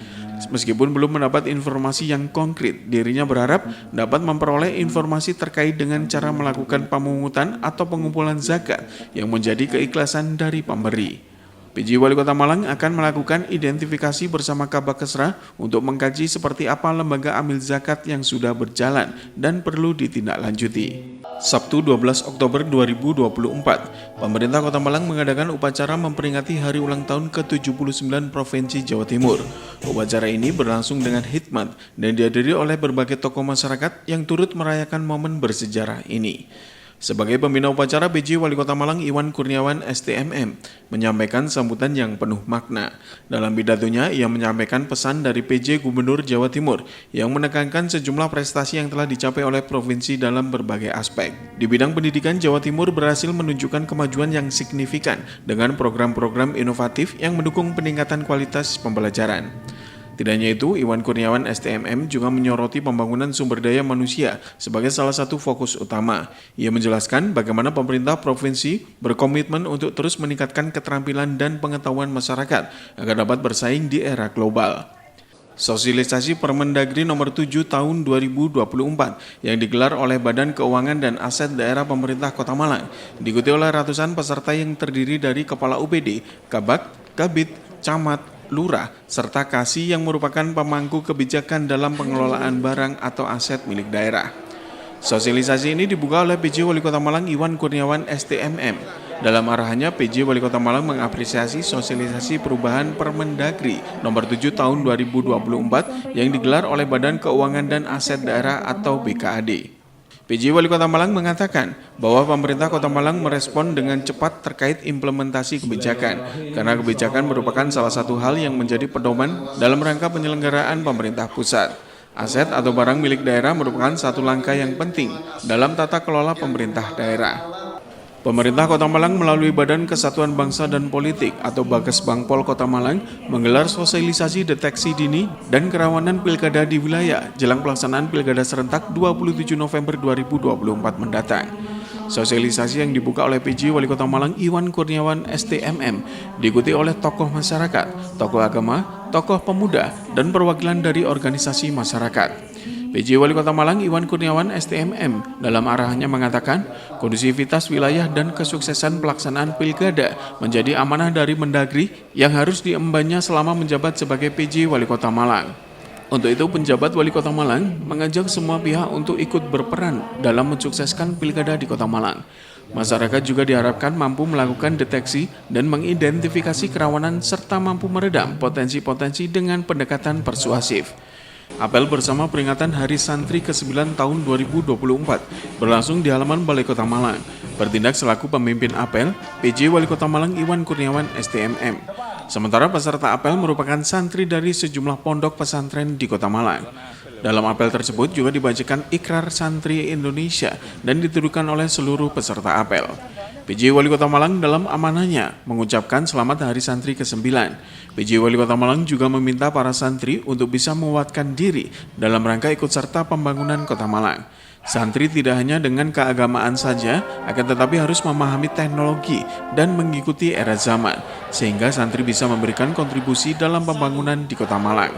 Meskipun belum mendapat informasi yang konkret, dirinya berharap dapat memperoleh informasi terkait dengan cara melakukan pemungutan atau pengumpulan zakat yang menjadi keikhlasan dari pemberi. PJ Wali Kota Malang akan melakukan identifikasi bersama Kabakesra untuk mengkaji seperti apa lembaga amil zakat yang sudah berjalan dan perlu ditindaklanjuti. Sabtu 12 Oktober 2024, pemerintah Kota Malang mengadakan upacara memperingati hari ulang tahun ke-79 Provinsi Jawa Timur. Upacara ini berlangsung dengan hikmat dan dihadiri oleh berbagai tokoh masyarakat yang turut merayakan momen bersejarah ini. Sebagai pembina upacara, PJ Wali Kota Malang Iwan Kurniawan STMM menyampaikan sambutan yang penuh makna. Dalam pidatonya, ia menyampaikan pesan dari PJ Gubernur Jawa Timur yang menekankan sejumlah prestasi yang telah dicapai oleh provinsi dalam berbagai aspek. Di bidang pendidikan, Jawa Timur berhasil menunjukkan kemajuan yang signifikan dengan program-program inovatif yang mendukung peningkatan kualitas pembelajaran. Tidak hanya itu, Iwan Kurniawan STMM juga menyoroti pembangunan sumber daya manusia sebagai salah satu fokus utama. Ia menjelaskan bagaimana pemerintah provinsi berkomitmen untuk terus meningkatkan keterampilan dan pengetahuan masyarakat agar dapat bersaing di era global. Sosialisasi Permendagri nomor 7 tahun 2024 yang digelar oleh Badan Keuangan dan Aset Daerah Pemerintah Kota Malang diikuti oleh ratusan peserta yang terdiri dari Kepala UPD, Kabak, Kabid, Camat, Lurah, serta Kasih yang merupakan pemangku kebijakan dalam pengelolaan barang atau aset milik daerah. Sosialisasi ini dibuka oleh PJ Wali Kota Malang Iwan Kurniawan STMM. Dalam arahannya, PJ Wali Kota Malang mengapresiasi sosialisasi perubahan Permendagri nomor 7 tahun 2024 yang digelar oleh Badan Keuangan dan Aset Daerah atau BKAD. PJ Wali Kota Malang mengatakan bahwa pemerintah Kota Malang merespon dengan cepat terkait implementasi kebijakan, karena kebijakan merupakan salah satu hal yang menjadi pedoman dalam rangka penyelenggaraan pemerintah pusat. Aset atau barang milik daerah merupakan satu langkah yang penting dalam tata kelola pemerintah daerah. Pemerintah Kota Malang melalui Badan Kesatuan Bangsa dan Politik atau Bakesbangpol Kota Malang menggelar sosialisasi deteksi dini dan kerawanan pilkada di wilayah jelang pelaksanaan pilkada serentak 27 November 2024 mendatang. Sosialisasi yang dibuka oleh PJ Wali Kota Malang Iwan Kurniawan STMM diikuti oleh tokoh masyarakat, tokoh agama, tokoh pemuda, dan perwakilan dari organisasi masyarakat. PJ Wali Kota Malang Iwan Kurniawan STMM dalam arahannya mengatakan kondusivitas wilayah dan kesuksesan pelaksanaan pilkada menjadi amanah dari Mendagri yang harus diembannya selama menjabat sebagai PJ Wali Kota Malang. Untuk itu penjabat Wali Kota Malang mengajak semua pihak untuk ikut berperan dalam mensukseskan pilkada di Kota Malang. Masyarakat juga diharapkan mampu melakukan deteksi dan mengidentifikasi kerawanan serta mampu meredam potensi-potensi dengan pendekatan persuasif. Apel bersama peringatan Hari Santri ke-9 tahun 2024 berlangsung di halaman Balai Kota Malang. Bertindak selaku pemimpin apel, PJ Wali Kota Malang Iwan Kurniawan STMM. Sementara peserta apel merupakan santri dari sejumlah pondok pesantren di Kota Malang. Dalam apel tersebut juga dibacakan Ikrar Santri Indonesia dan dituduhkan oleh seluruh peserta apel. PJ Wali Kota Malang dalam amanahnya mengucapkan selamat Hari Santri ke-9. PJ Wali Kota Malang juga meminta para santri untuk bisa menguatkan diri dalam rangka ikut serta pembangunan Kota Malang. Santri tidak hanya dengan keagamaan saja, akan tetapi harus memahami teknologi dan mengikuti era zaman, sehingga santri bisa memberikan kontribusi dalam pembangunan di Kota Malang.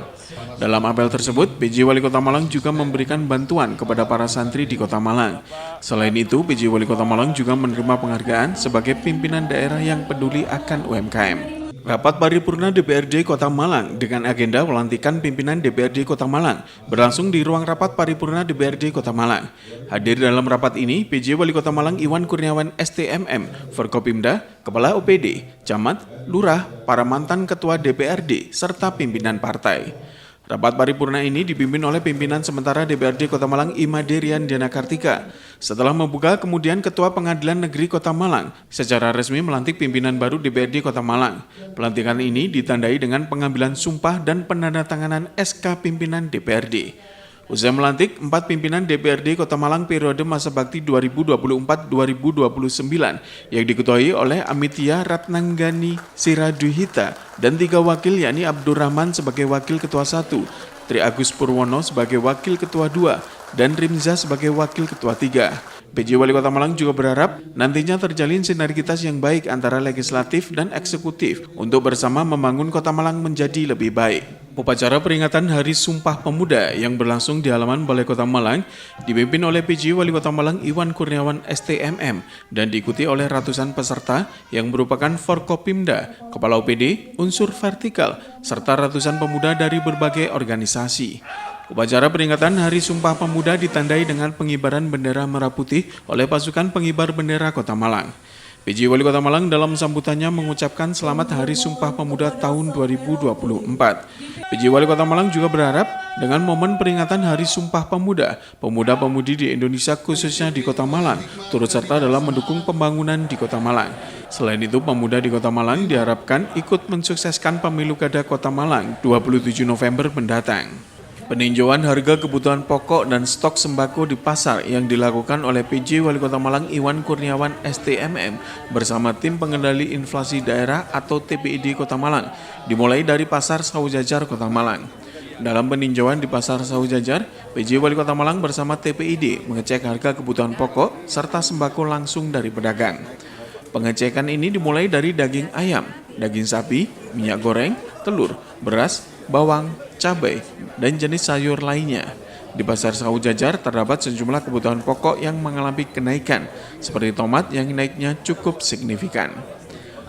Dalam apel tersebut, PJ Wali Kota Malang juga memberikan bantuan kepada para santri di Kota Malang. Selain itu, PJ Wali Kota Malang juga menerima penghargaan sebagai pimpinan daerah yang peduli akan UMKM. Rapat paripurna DPRD Kota Malang dengan agenda pelantikan pimpinan DPRD Kota Malang berlangsung di ruang rapat paripurna DPRD Kota Malang. Hadir dalam rapat ini PJ Wali Kota Malang Iwan Kurniawan STMM, Forkopimda, Kepala OPD, Camat, Lurah, para mantan Ketua DPRD, serta pimpinan partai. Rapat paripurna ini dipimpin oleh pimpinan sementara DPRD Kota Malang Imaderian Diana Kartika. Setelah membuka, kemudian Ketua Pengadilan Negeri Kota Malang secara resmi melantik pimpinan baru DPRD Kota Malang. Pelantikan ini ditandai dengan pengambilan sumpah dan penandatanganan SK pimpinan DPRD. Usai melantik 4 pimpinan DPRD Kota Malang periode masa bakti 2024-2029 yang diketuai oleh Amitya Ratnanggani Siraduhita dan 3 wakil yakni Abdurrahman sebagai Wakil Ketua 1, Tri Agus Purwono sebagai Wakil Ketua 2, dan Rimza sebagai Wakil Ketua 3. PJ Wali Kota Malang juga berharap nantinya terjalin sinergitas yang baik antara legislatif dan eksekutif untuk bersama membangun Kota Malang menjadi lebih baik. Upacara peringatan Hari Sumpah Pemuda yang berlangsung di halaman Balai Kota Malang dipimpin oleh PJ Wali Kota Malang Iwan Kurniawan STMM dan diikuti oleh ratusan peserta yang merupakan Forkopimda, Kepala OPD, unsur vertikal, serta ratusan pemuda dari berbagai organisasi. Upacara peringatan Hari Sumpah Pemuda ditandai dengan pengibaran bendera merah putih oleh pasukan pengibar bendera Kota Malang. PJ Wali Kota Malang dalam sambutannya mengucapkan selamat Hari Sumpah Pemuda tahun 2024. PJ Wali Kota Malang juga berharap dengan momen peringatan Hari Sumpah Pemuda, pemuda-pemudi di Indonesia khususnya di Kota Malang turut serta dalam mendukung pembangunan di Kota Malang. Selain itu, pemuda di Kota Malang diharapkan ikut mensukseskan pemilu kada Kota Malang 27 November mendatang. Peninjauan harga kebutuhan pokok dan stok sembako di pasar yang dilakukan oleh PJ Wali Kota Malang Iwan Kurniawan STMM bersama tim pengendali inflasi daerah atau TPID Kota Malang dimulai dari Pasar Saujajar Kota Malang. Dalam peninjauan di Pasar Saujajar, PJ Wali Kota Malang bersama TPID mengecek harga kebutuhan pokok serta sembako langsung dari pedagang. Pengecekan ini dimulai dari daging ayam, daging sapi, minyak goreng, telur, beras, bawang, cabai, dan jenis sayur lainnya. Di Pasar Saujajar terdapat sejumlah kebutuhan pokok yang mengalami kenaikan, seperti tomat yang naiknya cukup signifikan.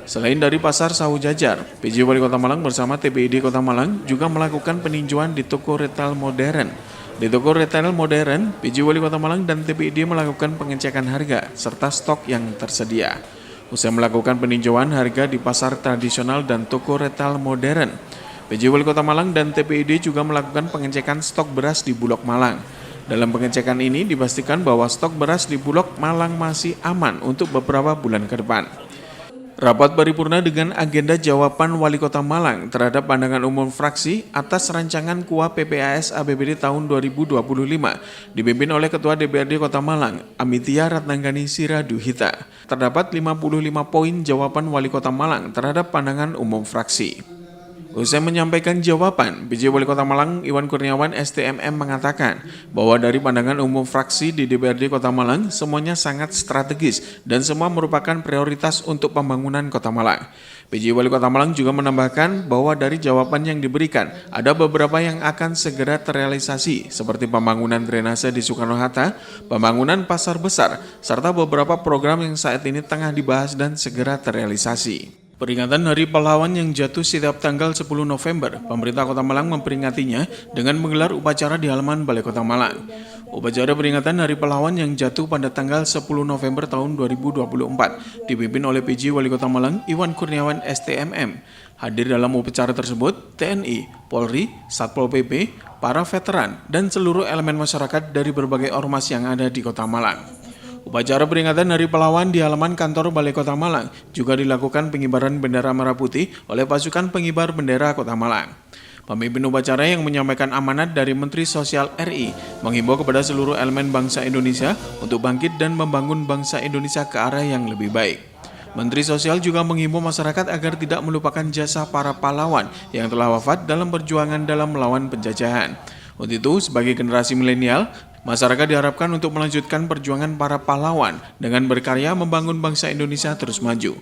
Selain dari Pasar Saujajar, PJ Wali Kota Malang bersama TPID Kota Malang juga melakukan peninjauan di toko retail modern. Di toko retail modern, PJ Wali Kota Malang dan TPID melakukan pengecekan harga serta stok yang tersedia. Usai melakukan peninjauan harga di pasar tradisional dan toko retail modern, PJ Wali Kota Malang dan TPID juga melakukan pengecekan stok beras di Bulog Malang. Dalam pengecekan ini dipastikan bahwa stok beras di Bulog Malang masih aman untuk beberapa bulan ke depan. Rapat paripurna dengan agenda jawaban Wali Kota Malang terhadap pandangan umum fraksi atas rancangan KUA PPAS APBD tahun 2025 dipimpin oleh Ketua DPRD Kota Malang, Amitya Ratnanggani Siraduhita. Terdapat 55 poin jawaban Wali Kota Malang terhadap pandangan umum fraksi. Usai menyampaikan jawaban, PJ Wali Kota Malang Iwan Kurniawan STMM mengatakan bahwa dari pandangan umum fraksi di DPRD Kota Malang semuanya sangat strategis dan semua merupakan prioritas untuk pembangunan Kota Malang. PJ Wali Kota Malang juga menambahkan bahwa dari jawaban yang diberikan ada beberapa yang akan segera terrealisasi seperti pembangunan drainase di Soekarno-Hatta, pembangunan pasar besar, serta beberapa program yang saat ini tengah dibahas dan segera terrealisasi. Peringatan Hari Pahlawan yang jatuh setiap tanggal 10 November, pemerintah Kota Malang memperingatinya dengan menggelar upacara di halaman Balai Kota Malang. Upacara peringatan Hari Pahlawan yang jatuh pada tanggal 10 November tahun 2024 dipimpin oleh PJ Wali Kota Malang Iwan Kurniawan STMM. Hadir dalam upacara tersebut TNI, Polri, Satpol PP, para veteran, dan seluruh elemen masyarakat dari berbagai ormas yang ada di Kota Malang. Upacara peringatan Hari Pahlawan di halaman kantor Balai Kota Malang juga dilakukan pengibaran bendera merah putih oleh pasukan pengibar bendera Kota Malang. Pemimpin upacara yang menyampaikan amanat dari Menteri Sosial RI menghimbau kepada seluruh elemen bangsa Indonesia untuk bangkit dan membangun bangsa Indonesia ke arah yang lebih baik. Menteri Sosial juga menghimbau masyarakat agar tidak melupakan jasa para pahlawan yang telah wafat dalam perjuangan dalam melawan penjajahan. Untuk itu, sebagai generasi milenial, masyarakat diharapkan untuk melanjutkan perjuangan para pahlawan dengan berkarya membangun bangsa Indonesia terus maju.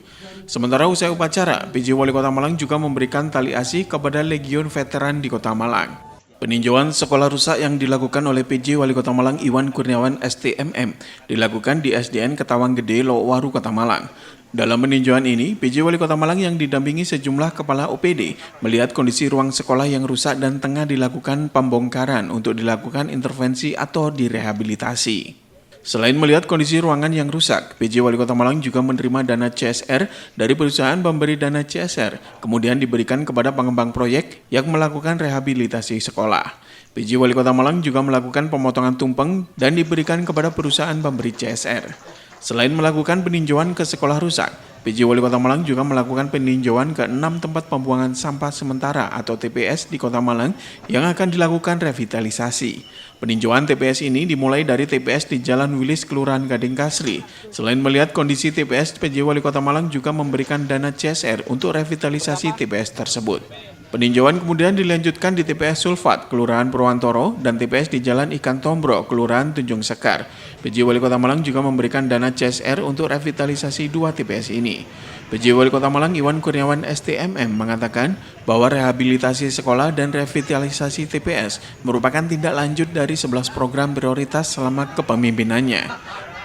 Sementara usai upacara, PJ Wali Kota Malang juga memberikan tali asih kepada Legiun Veteran di Kota Malang. Peninjauan sekolah rusak yang dilakukan oleh PJ Wali Kota Malang Iwan Kurniawan STMM dilakukan di SDN Ketawang Gede, Lowaru, Kota Malang. Dalam peninjauan ini, PJ Wali Kota Malang yang didampingi sejumlah kepala OPD melihat kondisi ruang sekolah yang rusak dan tengah dilakukan pembongkaran untuk dilakukan intervensi atau direhabilitasi. Selain melihat kondisi ruangan yang rusak, PJ Wali Kota Malang juga menerima dana CSR dari perusahaan pemberi dana CSR, kemudian diberikan kepada pengembang proyek yang melakukan rehabilitasi sekolah. PJ Wali Kota Malang juga melakukan pemotongan tumpeng dan diberikan kepada perusahaan pemberi CSR. Selain melakukan peninjauan ke sekolah rusak, PJ Wali Kota Malang juga melakukan peninjauan ke 6 tempat pembuangan sampah sementara atau TPS di Kota Malang yang akan dilakukan revitalisasi. Peninjauan TPS ini dimulai dari TPS di Jalan Wilis, Kelurahan Gading Kasri. Selain melihat kondisi TPS, PJ Wali Kota Malang juga memberikan dana CSR untuk revitalisasi TPS tersebut. Peninjauan kemudian dilanjutkan di TPS Sulfat, Kelurahan Purwantoro, dan TPS di Jalan Ikan Tombro, Kelurahan Tunjung Sekar. PJ Wali Kota Malang juga memberikan dana CSR untuk revitalisasi 2 TPS ini. PJ Wali Kota Malang Iwan Kurniawan STMM mengatakan bahwa rehabilitasi sekolah dan revitalisasi TPS merupakan tindak lanjut dari 11 program prioritas selama kepemimpinannya.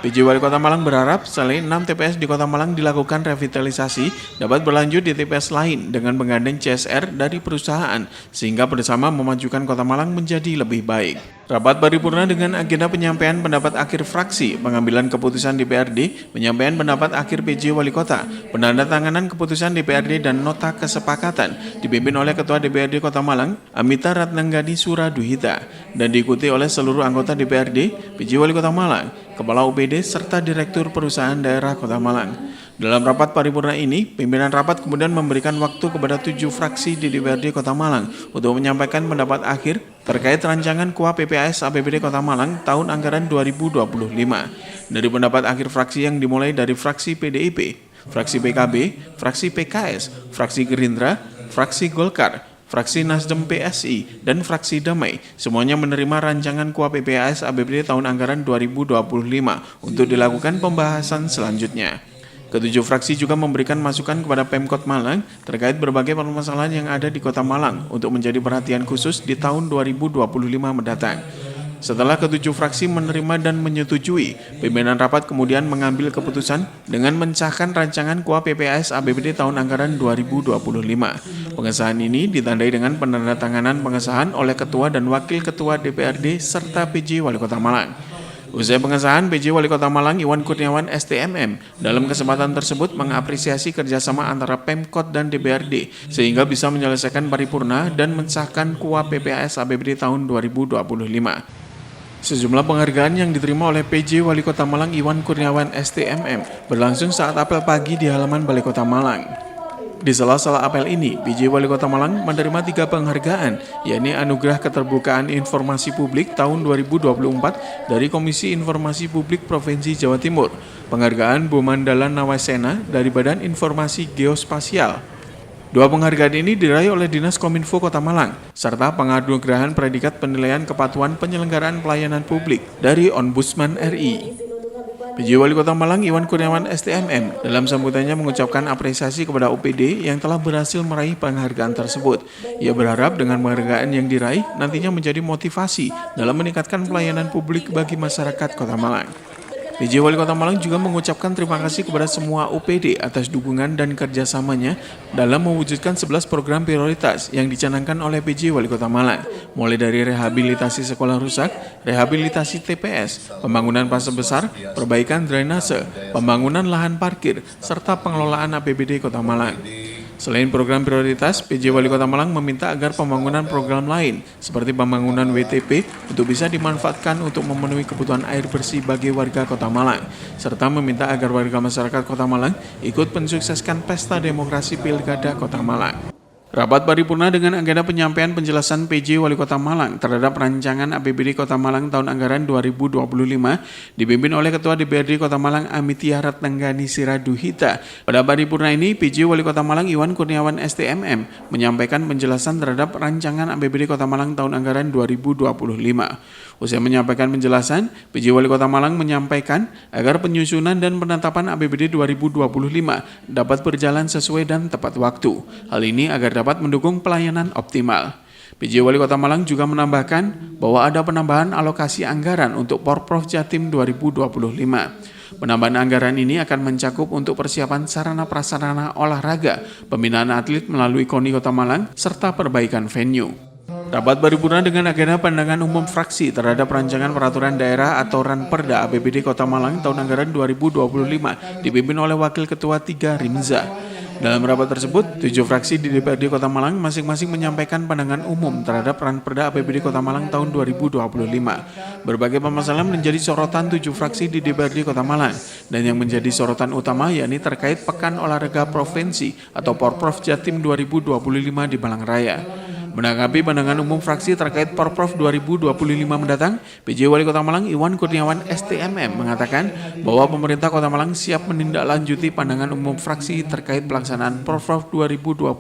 PJ Wali Kota Malang berharap selain 6 TPS di Kota Malang dilakukan revitalisasi dapat berlanjut di TPS lain dengan menggandeng CSR dari perusahaan sehingga bersama memajukan Kota Malang menjadi lebih baik. Rapat paripurna dengan agenda penyampaian pendapat akhir fraksi, pengambilan keputusan DPRD, penyampaian pendapat akhir PJ Wali Kota, penandatanganan keputusan DPRD dan nota kesepakatan dipimpin oleh Ketua DPRD Kota Malang, Amita Ratnanggani Suraduhita, dan diikuti oleh seluruh anggota DPRD, PJ Wali Kota Malang, Kepala UPD, serta Direktur Perusahaan Daerah Kota Malang. Dalam rapat paripurna ini, pimpinan rapat kemudian memberikan waktu kepada 7 fraksi di DPRD Kota Malang untuk menyampaikan pendapat akhir terkait rancangan KUA PPAS APBD Kota Malang tahun anggaran 2025. Dari pendapat akhir fraksi yang dimulai dari fraksi PDIP, fraksi PKB, fraksi PKS, fraksi Gerindra, fraksi Golkar, fraksi Nasdem PSI, dan fraksi Damai, semuanya menerima rancangan KUA PPAS APBD tahun anggaran 2025 untuk dilakukan pembahasan selanjutnya. Ketujuh fraksi juga memberikan masukan kepada Pemkot Malang terkait berbagai permasalahan yang ada di Kota Malang untuk menjadi perhatian khusus di tahun 2025 mendatang. Setelah ketujuh fraksi menerima dan menyetujui, pimpinan rapat kemudian mengambil keputusan dengan mensahkan rancangan KUA PPAS APBD tahun anggaran 2025. Pengesahan ini ditandai dengan penandatanganan pengesahan oleh Ketua dan Wakil Ketua DPRD serta PJ Wali Kota Malang. Usai pengesahan, PJ Wali Kota Malang Iwan Kurniawan STMM dalam kesempatan tersebut mengapresiasi kerjasama antara Pemkot dan DPRD sehingga bisa menyelesaikan paripurna dan mensahkan KUA PPAS APBD tahun 2025. Sejumlah penghargaan yang diterima oleh PJ Wali Kota Malang Iwan Kurniawan STMM berlangsung saat apel pagi di halaman Balai Kota Malang. Di sela-sela apel ini, PJ Wali Kota Malang menerima 3 penghargaan, yakni Anugerah Keterbukaan Informasi Publik tahun 2024 dari Komisi Informasi Publik Provinsi Jawa Timur, penghargaan Bumandalan Nawasena dari Badan Informasi Geospasial, Dua penghargaan ini diraih oleh Dinas Kominfo Kota Malang, serta penganugerahan predikat penilaian kepatuhan penyelenggaraan pelayanan publik dari Ombudsman RI. PJ Wali Kota Malang Iwan Kurniawan STMM dalam sambutannya mengucapkan apresiasi kepada OPD yang telah berhasil meraih penghargaan tersebut. Ia berharap dengan penghargaan yang diraih nantinya menjadi motivasi dalam meningkatkan pelayanan publik bagi masyarakat Kota Malang. PJ Wali Kota Malang juga mengucapkan terima kasih kepada semua OPD atas dukungan dan kerjasamanya dalam mewujudkan 11 program prioritas yang dicanangkan oleh PJ Wali Kota Malang, mulai dari rehabilitasi sekolah rusak, rehabilitasi TPS, pembangunan pasar besar, perbaikan drainase, pembangunan lahan parkir, serta pengelolaan APBD Kota Malang. Selain program prioritas, PJ Wali Kota Malang meminta agar pembangunan program lain seperti pembangunan WTP untuk bisa dimanfaatkan untuk memenuhi kebutuhan air bersih bagi warga Kota Malang, serta meminta agar warga masyarakat Kota Malang ikut mensukseskan pesta demokrasi Pilkada Kota Malang. Rapat paripurna dengan agenda penyampaian penjelasan PJ Wali Kota Malang terhadap rancangan APBD Kota Malang tahun anggaran 2025 dipimpin oleh Ketua DPRD Kota Malang Amitia Ratnanggani Siraduhita. Pada paripurna ini, PJ Wali Kota Malang Iwan Kurniawan STMM menyampaikan penjelasan terhadap rancangan APBD Kota Malang tahun anggaran 2025. Usai menyampaikan penjelasan, PJ Wali Kota Malang menyampaikan agar penyusunan dan penetapan APBD 2025 dapat berjalan sesuai dan tepat waktu. Hal ini agar dapat mendukung pelayanan optimal. PJ Wali Kota Malang juga menambahkan bahwa ada penambahan alokasi anggaran untuk Porprov Jatim 2025. Penambahan anggaran ini akan mencakup untuk persiapan sarana prasarana olahraga, pembinaan atlet melalui KONI Kota Malang, serta perbaikan venue. Rapat paripurna dengan agenda pandangan umum fraksi terhadap rancangan peraturan daerah atau Ranperda APBD Kota Malang tahun anggaran 2025 dipimpin oleh Wakil Ketua 3 Rimza. Dalam rapat tersebut, 7 fraksi di DPRD Kota Malang masing-masing menyampaikan pandangan umum terhadap Ranperda APBD Kota Malang tahun 2025. Berbagai permasalahan menjadi sorotan 7 fraksi di DPRD Kota Malang, dan yang menjadi sorotan utama yakni terkait Pekan Olahraga Provinsi atau Porprov Jatim 2025 di Malang Raya. Menanggapi pandangan umum fraksi terkait Porprov 2025 mendatang, PJ Wali Kota Malang Iwan Kurniawan STMM mengatakan bahwa pemerintah Kota Malang siap menindaklanjuti pandangan umum fraksi terkait pelaksanaan Porprov 2025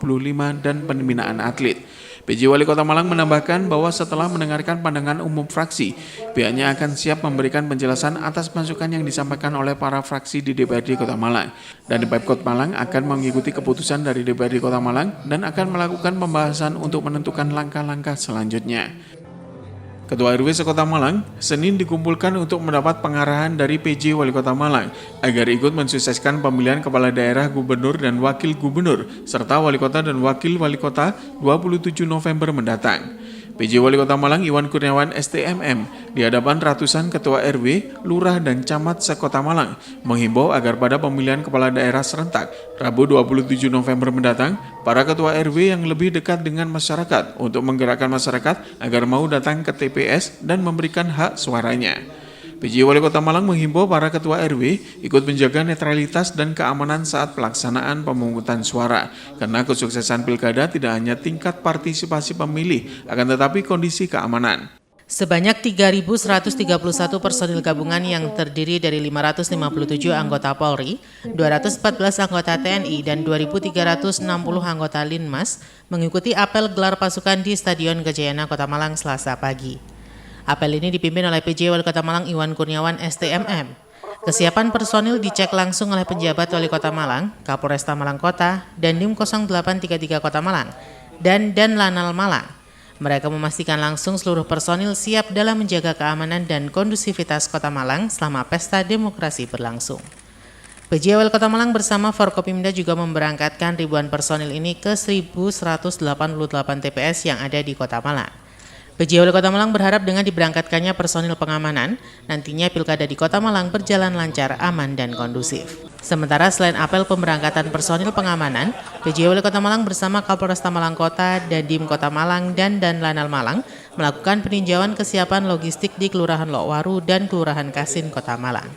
dan pembinaan atlet. PJ Wali Kota Malang menambahkan bahwa setelah mendengarkan pandangan umum fraksi, pihaknya akan siap memberikan penjelasan atas masukan yang disampaikan oleh para fraksi di DPRD Kota Malang. Dan Pemkot Malang akan mengikuti keputusan dari DPRD Kota Malang dan akan melakukan pembahasan untuk menentukan langkah-langkah selanjutnya. Ketua RW Sekota Malang, Senin dikumpulkan untuk mendapat pengarahan dari PJ Wali Kota Malang agar ikut mensukseskan pemilihan Kepala Daerah, Gubernur, dan Wakil Gubernur, serta Wali Kota dan Wakil Wali Kota 27 November mendatang. PJ Wali Kota Malang Iwan Kurniawan STMM di hadapan ratusan ketua RW, lurah, dan camat sekota Malang menghimbau agar pada pemilihan kepala daerah serentak Rabu 27 November mendatang, para ketua RW yang lebih dekat dengan masyarakat untuk menggerakkan masyarakat agar mau datang ke TPS dan memberikan hak suaranya. PJ Wali Kota Malang menghimbau para ketua RW ikut menjaga netralitas dan keamanan saat pelaksanaan pemungutan suara, karena kesuksesan pilkada tidak hanya tingkat partisipasi pemilih, akan tetapi kondisi keamanan. Sebanyak 3.131 personil gabungan yang terdiri dari 557 anggota Polri, 214 anggota TNI, dan 2.360 anggota Linmas mengikuti apel gelar pasukan di Stadion Gajayana Kota Malang Selasa pagi. Apel ini dipimpin oleh PJ Wali Kota Malang Iwan Kurniawan STMM. Kesiapan personil dicek langsung oleh penjabat Wali Kota Malang, Kapolresta Malang Kota, Dandim 0833 Kota Malang, dan Danlanal Malang. Mereka memastikan langsung seluruh personil siap dalam menjaga keamanan dan kondusivitas Kota Malang selama pesta demokrasi berlangsung. PJ Wali Kota Malang bersama Forkopimda juga memberangkatkan ribuan personil ini ke 1.188 TPS yang ada di Kota Malang. PJ Wali Kota Malang berharap dengan diberangkatkannya personil pengamanan, nantinya pilkada di Kota Malang berjalan lancar, aman, dan kondusif. Sementara selain apel pemberangkatan personil pengamanan, PJ Wali Kota Malang bersama Kapolresta Malang Kota, Dandim Kota Malang, dan Danlanal Malang melakukan peninjauan kesiapan logistik di Kelurahan Lokwaru dan Kelurahan Kasin Kota Malang.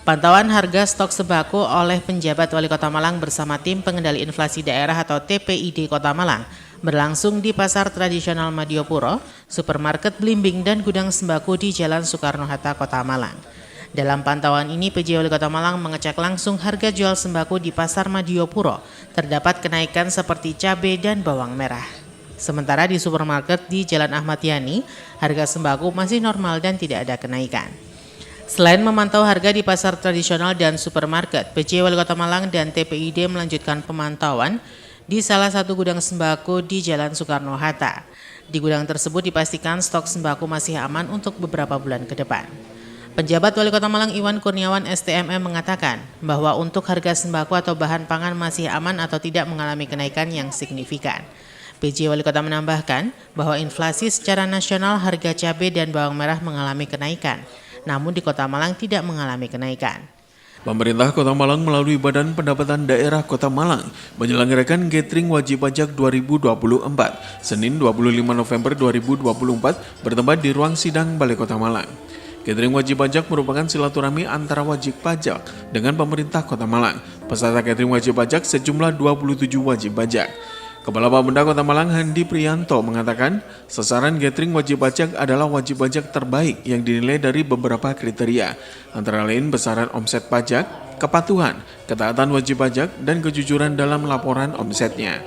Pantauan harga stok sembako oleh penjabat Wali Kota Malang bersama tim pengendali inflasi daerah atau TPID Kota Malang berlangsung di Pasar Tradisional Madiopuro, Supermarket Blimbing, dan Gudang Sembako di Jalan Soekarno-Hatta, Kota Malang. Dalam pantauan ini, PJ Wali Kota Malang mengecek langsung harga jual sembako di Pasar Madiopuro. Terdapat kenaikan seperti cabai dan bawang merah. Sementara di supermarket di Jalan Ahmad Yani, harga sembako masih normal dan tidak ada kenaikan. Selain memantau harga di pasar tradisional dan supermarket, PJ Wali Kota Malang dan TPID melanjutkan pemantauan di salah satu gudang sembako di Jalan Soekarno-Hatta. Di gudang tersebut dipastikan stok sembako masih aman untuk beberapa bulan ke depan. Penjabat Wali Kota Malang Iwan Kurniawan STMM mengatakan bahwa untuk harga sembako atau bahan pangan masih aman atau tidak mengalami kenaikan yang signifikan. PJ Wali Kota menambahkan bahwa inflasi secara nasional harga cabai dan bawang merah mengalami kenaikan, namun di Kota Malang tidak mengalami kenaikan. Pemerintah Kota Malang melalui Badan Pendapatan Daerah Kota Malang menyelenggarakan Gathering Wajib Pajak 2024 Senin 25 November 2024 bertempat di ruang sidang Balai Kota Malang. Gathering wajib pajak merupakan silaturahmi antara wajib pajak dengan pemerintah Kota Malang. Peserta gathering wajib pajak sejumlah 27 wajib pajak. Kepala Bapenda Kota Malang Handi Priyanto mengatakan, sasaran gathering wajib pajak adalah wajib pajak terbaik yang dinilai dari beberapa kriteria, antara lain besaran omset pajak, kepatuhan, ketaatan wajib pajak, dan kejujuran dalam laporan omsetnya.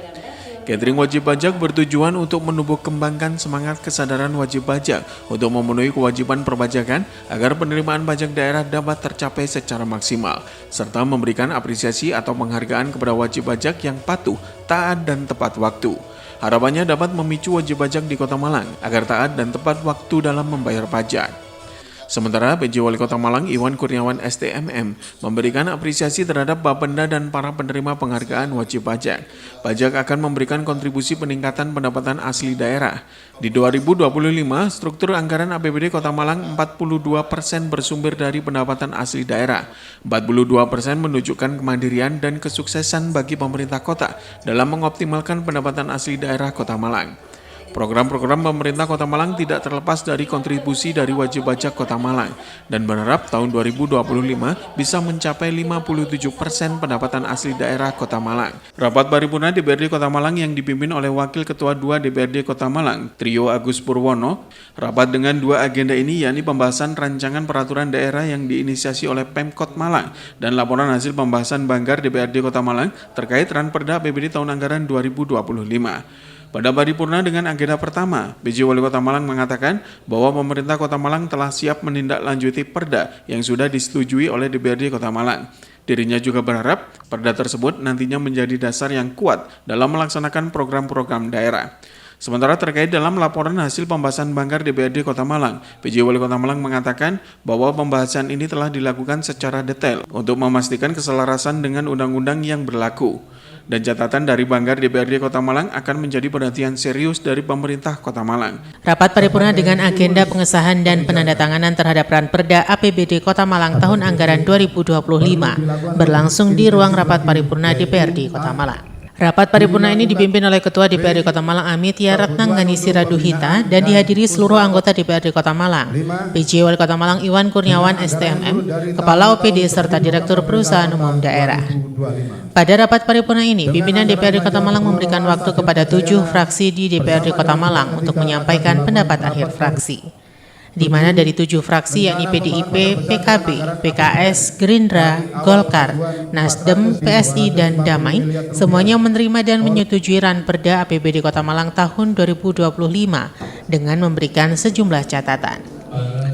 Gathering wajib pajak bertujuan untuk menumbuh kembangkan semangat kesadaran wajib pajak untuk memenuhi kewajiban perpajakan agar penerimaan pajak daerah dapat tercapai secara maksimal, serta memberikan apresiasi atau penghargaan kepada wajib pajak yang patuh, taat, dan tepat waktu. Harapannya dapat memicu wajib pajak di Kota Malang agar taat dan tepat waktu dalam membayar pajak. Sementara PJ Wali Kota Malang Iwan Kurniawan STMM memberikan apresiasi terhadap Bapenda dan para penerima penghargaan wajib pajak. Pajak akan memberikan kontribusi peningkatan pendapatan asli daerah. Di 2025, struktur anggaran APBD Kota Malang 42% bersumber dari pendapatan asli daerah. 42% menunjukkan kemandirian dan kesuksesan bagi pemerintah kota dalam mengoptimalkan pendapatan asli daerah Kota Malang. Program-program pemerintah Kota Malang tidak terlepas dari kontribusi dari wajib pajak Kota Malang dan berharap tahun 2025 bisa mencapai 57% pendapatan asli daerah Kota Malang. Rapat paripurna DPRD Kota Malang yang dipimpin oleh Wakil Ketua 2 DPRD Kota Malang, Trio Agus Purwono, rapat dengan dua agenda ini yakni pembahasan rancangan peraturan daerah yang diinisiasi oleh Pemkot Malang dan laporan hasil pembahasan Banggar DPRD Kota Malang terkait Ranperda APBD tahun anggaran 2025. Pada paripurna dengan agenda pertama, PJ Wali Kota Malang mengatakan bahwa pemerintah Kota Malang telah siap menindaklanjuti perda yang sudah disetujui oleh DPRD Kota Malang. Dirinya juga berharap perda tersebut nantinya menjadi dasar yang kuat dalam melaksanakan program-program daerah. Sementara terkait dalam laporan hasil pembahasan Banggar DPRD Kota Malang, PJ Wali Kota Malang mengatakan bahwa pembahasan ini telah dilakukan secara detail untuk memastikan keselarasan dengan undang-undang yang berlaku. Dan catatan dari Banggar DPRD Kota Malang akan menjadi perhatian serius dari pemerintah Kota Malang. Rapat paripurna dengan agenda pengesahan dan penandatanganan terhadap Ranperda APBD Kota Malang tahun anggaran 2025 berlangsung di ruang rapat paripurna DPRD Kota Malang. Rapat paripurna ini dipimpin oleh Ketua DPRD Kota Malang Amitya Ratnanggani Siraduhita dan dihadiri seluruh anggota DPRD Kota Malang, PJ Wali Kota Malang Iwan Kurniawan STMM, Kepala OPD serta Direktur Perusahaan Umum Daerah. Pada rapat paripurna ini, pimpinan DPRD Kota Malang memberikan waktu kepada 7 fraksi di DPRD Kota Malang untuk menyampaikan pendapat akhir fraksi, di mana dari 7 fraksi yakni PDIP, PKB, PKS, Gerindra, Golkar, Nasdem, PSI, dan Damai semuanya menerima dan menyetujui Ranperda APBD Kota Malang tahun 2025 dengan memberikan sejumlah catatan.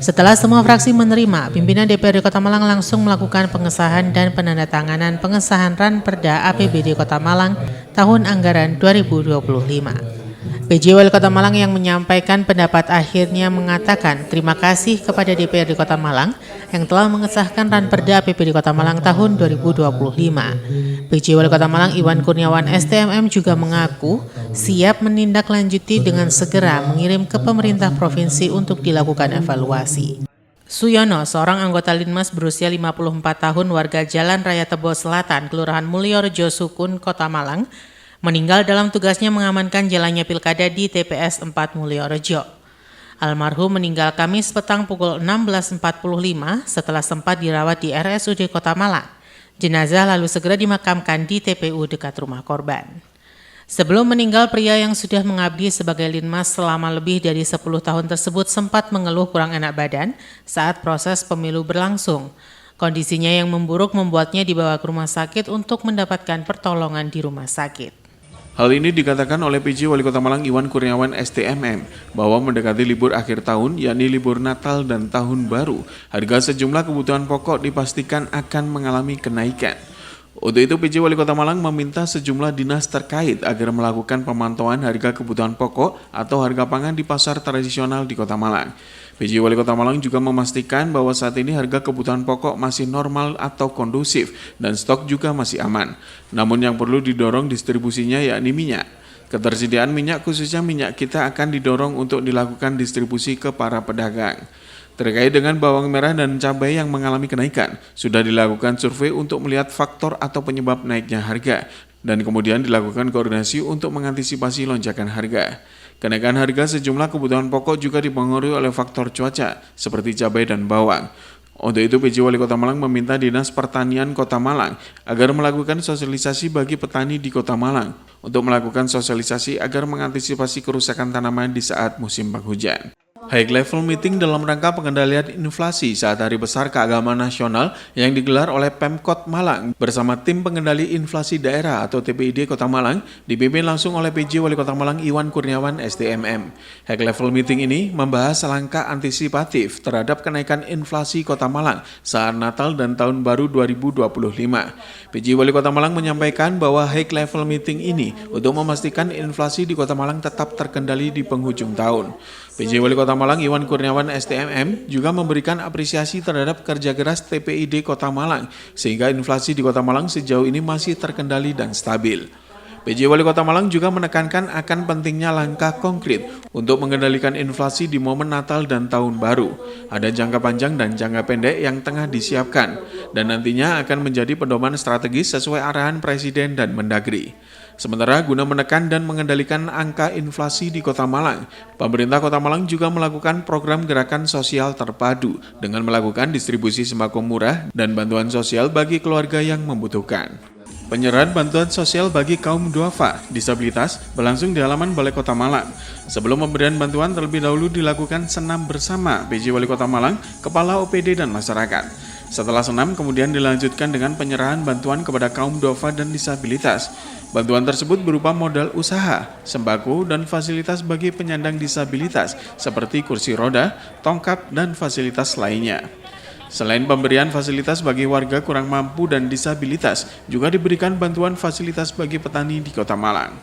Setelah semua fraksi menerima, pimpinan DPRD Kota Malang langsung melakukan pengesahan dan penandatanganan pengesahan Ranperda APBD Kota Malang tahun anggaran 2025. PJ Wali Kota Malang yang menyampaikan pendapat akhirnya mengatakan terima kasih kepada DPRD Kota Malang yang telah mengesahkan Ranperda APBD Kota Malang tahun 2025. PJ Wali Kota Malang Iwan Kurniawan STMM juga mengaku siap menindaklanjuti dengan segera mengirim ke pemerintah provinsi untuk dilakukan evaluasi. Suyono, seorang anggota Linmas berusia 54 tahun warga Jalan Raya Tebo Selatan, Kelurahan Mulyorejo Sukun, Kota Malang, meninggal dalam tugasnya mengamankan jalannya pilkada di TPS 4 Mulyorejo. Almarhum meninggal Kamis petang pukul 16.45 setelah sempat dirawat di RSUD Kota Malang. Jenazah lalu segera dimakamkan di TPU dekat rumah korban. Sebelum meninggal, pria yang sudah mengabdi sebagai linmas selama lebih dari 10 tahun tersebut sempat mengeluh kurang enak badan saat proses pemilu berlangsung. Kondisinya yang memburuk membuatnya dibawa ke rumah sakit untuk mendapatkan pertolongan di rumah sakit. Hal ini dikatakan oleh PJ Wali Kota Malang Iwan Kurniawan STMM bahwa mendekati libur akhir tahun, yakni libur Natal dan Tahun Baru, harga sejumlah kebutuhan pokok dipastikan akan mengalami kenaikan. Untuk itu, PJ Wali Kota Malang meminta sejumlah dinas terkait agar melakukan pemantauan harga kebutuhan pokok atau harga pangan di pasar tradisional di Kota Malang. PJ Wali Kota Malang juga memastikan bahwa saat ini harga kebutuhan pokok masih normal atau kondusif dan stok juga masih aman. Namun yang perlu didorong distribusinya yakni minyak. Ketersediaan minyak khususnya minyak kita akan didorong untuk dilakukan distribusi ke para pedagang. Terkait dengan bawang merah dan cabai yang mengalami kenaikan, sudah dilakukan survei untuk melihat faktor atau penyebab naiknya harga, dan kemudian dilakukan koordinasi untuk mengantisipasi lonjakan harga. Kenaikan harga sejumlah kebutuhan pokok juga dipengaruhi oleh faktor cuaca, seperti cabai dan bawang. Untuk itu, PJ Wali Kota Malang meminta Dinas Pertanian Kota Malang agar melakukan sosialisasi bagi petani di Kota Malang, untuk melakukan sosialisasi agar mengantisipasi kerusakan tanaman di saat musim penghujan. High level meeting dalam rangka pengendalian inflasi saat Hari Besar Keagamaan Nasional yang digelar oleh Pemkot Malang bersama Tim Pengendali Inflasi Daerah atau TPID Kota Malang dipimpin langsung oleh PJ Wali Kota Malang Iwan Kurniawan STMM. High level meeting ini membahas langkah antisipatif terhadap kenaikan inflasi Kota Malang saat Natal dan Tahun Baru 2025. PJ Wali Kota Malang menyampaikan bahwa high level meeting ini untuk memastikan inflasi di Kota Malang tetap terkendali di penghujung tahun. PJ Wali Kota Malang Iwan Kurniawan STMM juga memberikan apresiasi terhadap kerja keras TPID Kota Malang sehingga inflasi di Kota Malang sejauh ini masih terkendali dan stabil. PJ Wali Kota Malang juga menekankan akan pentingnya langkah konkret untuk mengendalikan inflasi di momen Natal dan Tahun Baru. Ada jangka panjang dan jangka pendek yang tengah disiapkan dan nantinya akan menjadi pedoman strategis sesuai arahan Presiden dan Mendagri. Sementara guna menekan dan mengendalikan angka inflasi di Kota Malang, pemerintah Kota Malang juga melakukan program gerakan sosial terpadu dengan melakukan distribusi sembako murah dan bantuan sosial bagi keluarga yang membutuhkan. Penyerahan bantuan sosial bagi kaum duafa disabilitas berlangsung di halaman Balai Kota Malang. Sebelum pemberian bantuan terlebih dahulu dilakukan senam bersama PJ Wali Kota Malang, Kepala OPD dan masyarakat. Setelah senam kemudian dilanjutkan dengan penyerahan bantuan kepada kaum duafa dan disabilitas. Bantuan tersebut berupa modal usaha, sembako, dan fasilitas bagi penyandang disabilitas seperti kursi roda, tongkat, dan fasilitas lainnya. Selain pemberian fasilitas bagi warga kurang mampu dan disabilitas, juga diberikan bantuan fasilitas bagi petani di Kota Malang.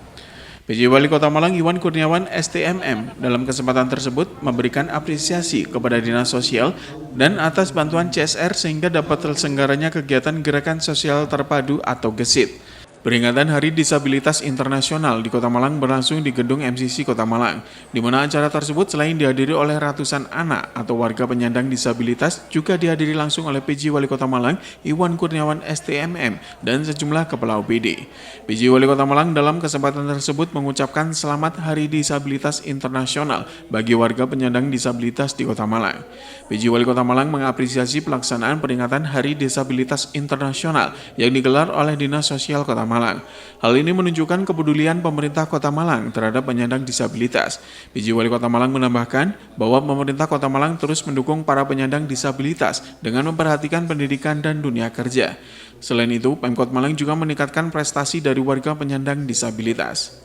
PJ Wali Kota Malang Iwan Kurniawan STMM dalam kesempatan tersebut memberikan apresiasi kepada Dinas Sosial dan atas bantuan CSR sehingga dapat terselenggaranya kegiatan Gerakan Sosial Terpadu atau GESIT. Peringatan Hari Disabilitas Internasional di Kota Malang berlangsung di Gedung MCC Kota Malang, di mana acara tersebut selain dihadiri oleh ratusan anak atau warga penyandang disabilitas, juga dihadiri langsung oleh PJ Wali Kota Malang Iwan Kurniawan STMM dan sejumlah kepala OPD. PJ Wali Kota Malang dalam kesempatan tersebut mengucapkan Selamat Hari Disabilitas Internasional bagi warga penyandang disabilitas di Kota Malang. PJ Wali Kota Malang mengapresiasi pelaksanaan peringatan Hari Disabilitas Internasional yang digelar oleh Dinas Sosial Kota Malang. Hal ini menunjukkan kepedulian pemerintah Kota Malang terhadap penyandang disabilitas. PJ Wali Kota Malang menambahkan bahwa pemerintah Kota Malang terus mendukung para penyandang disabilitas dengan memperhatikan pendidikan dan dunia kerja. Selain itu, Pemkot Malang juga meningkatkan prestasi dari warga penyandang disabilitas.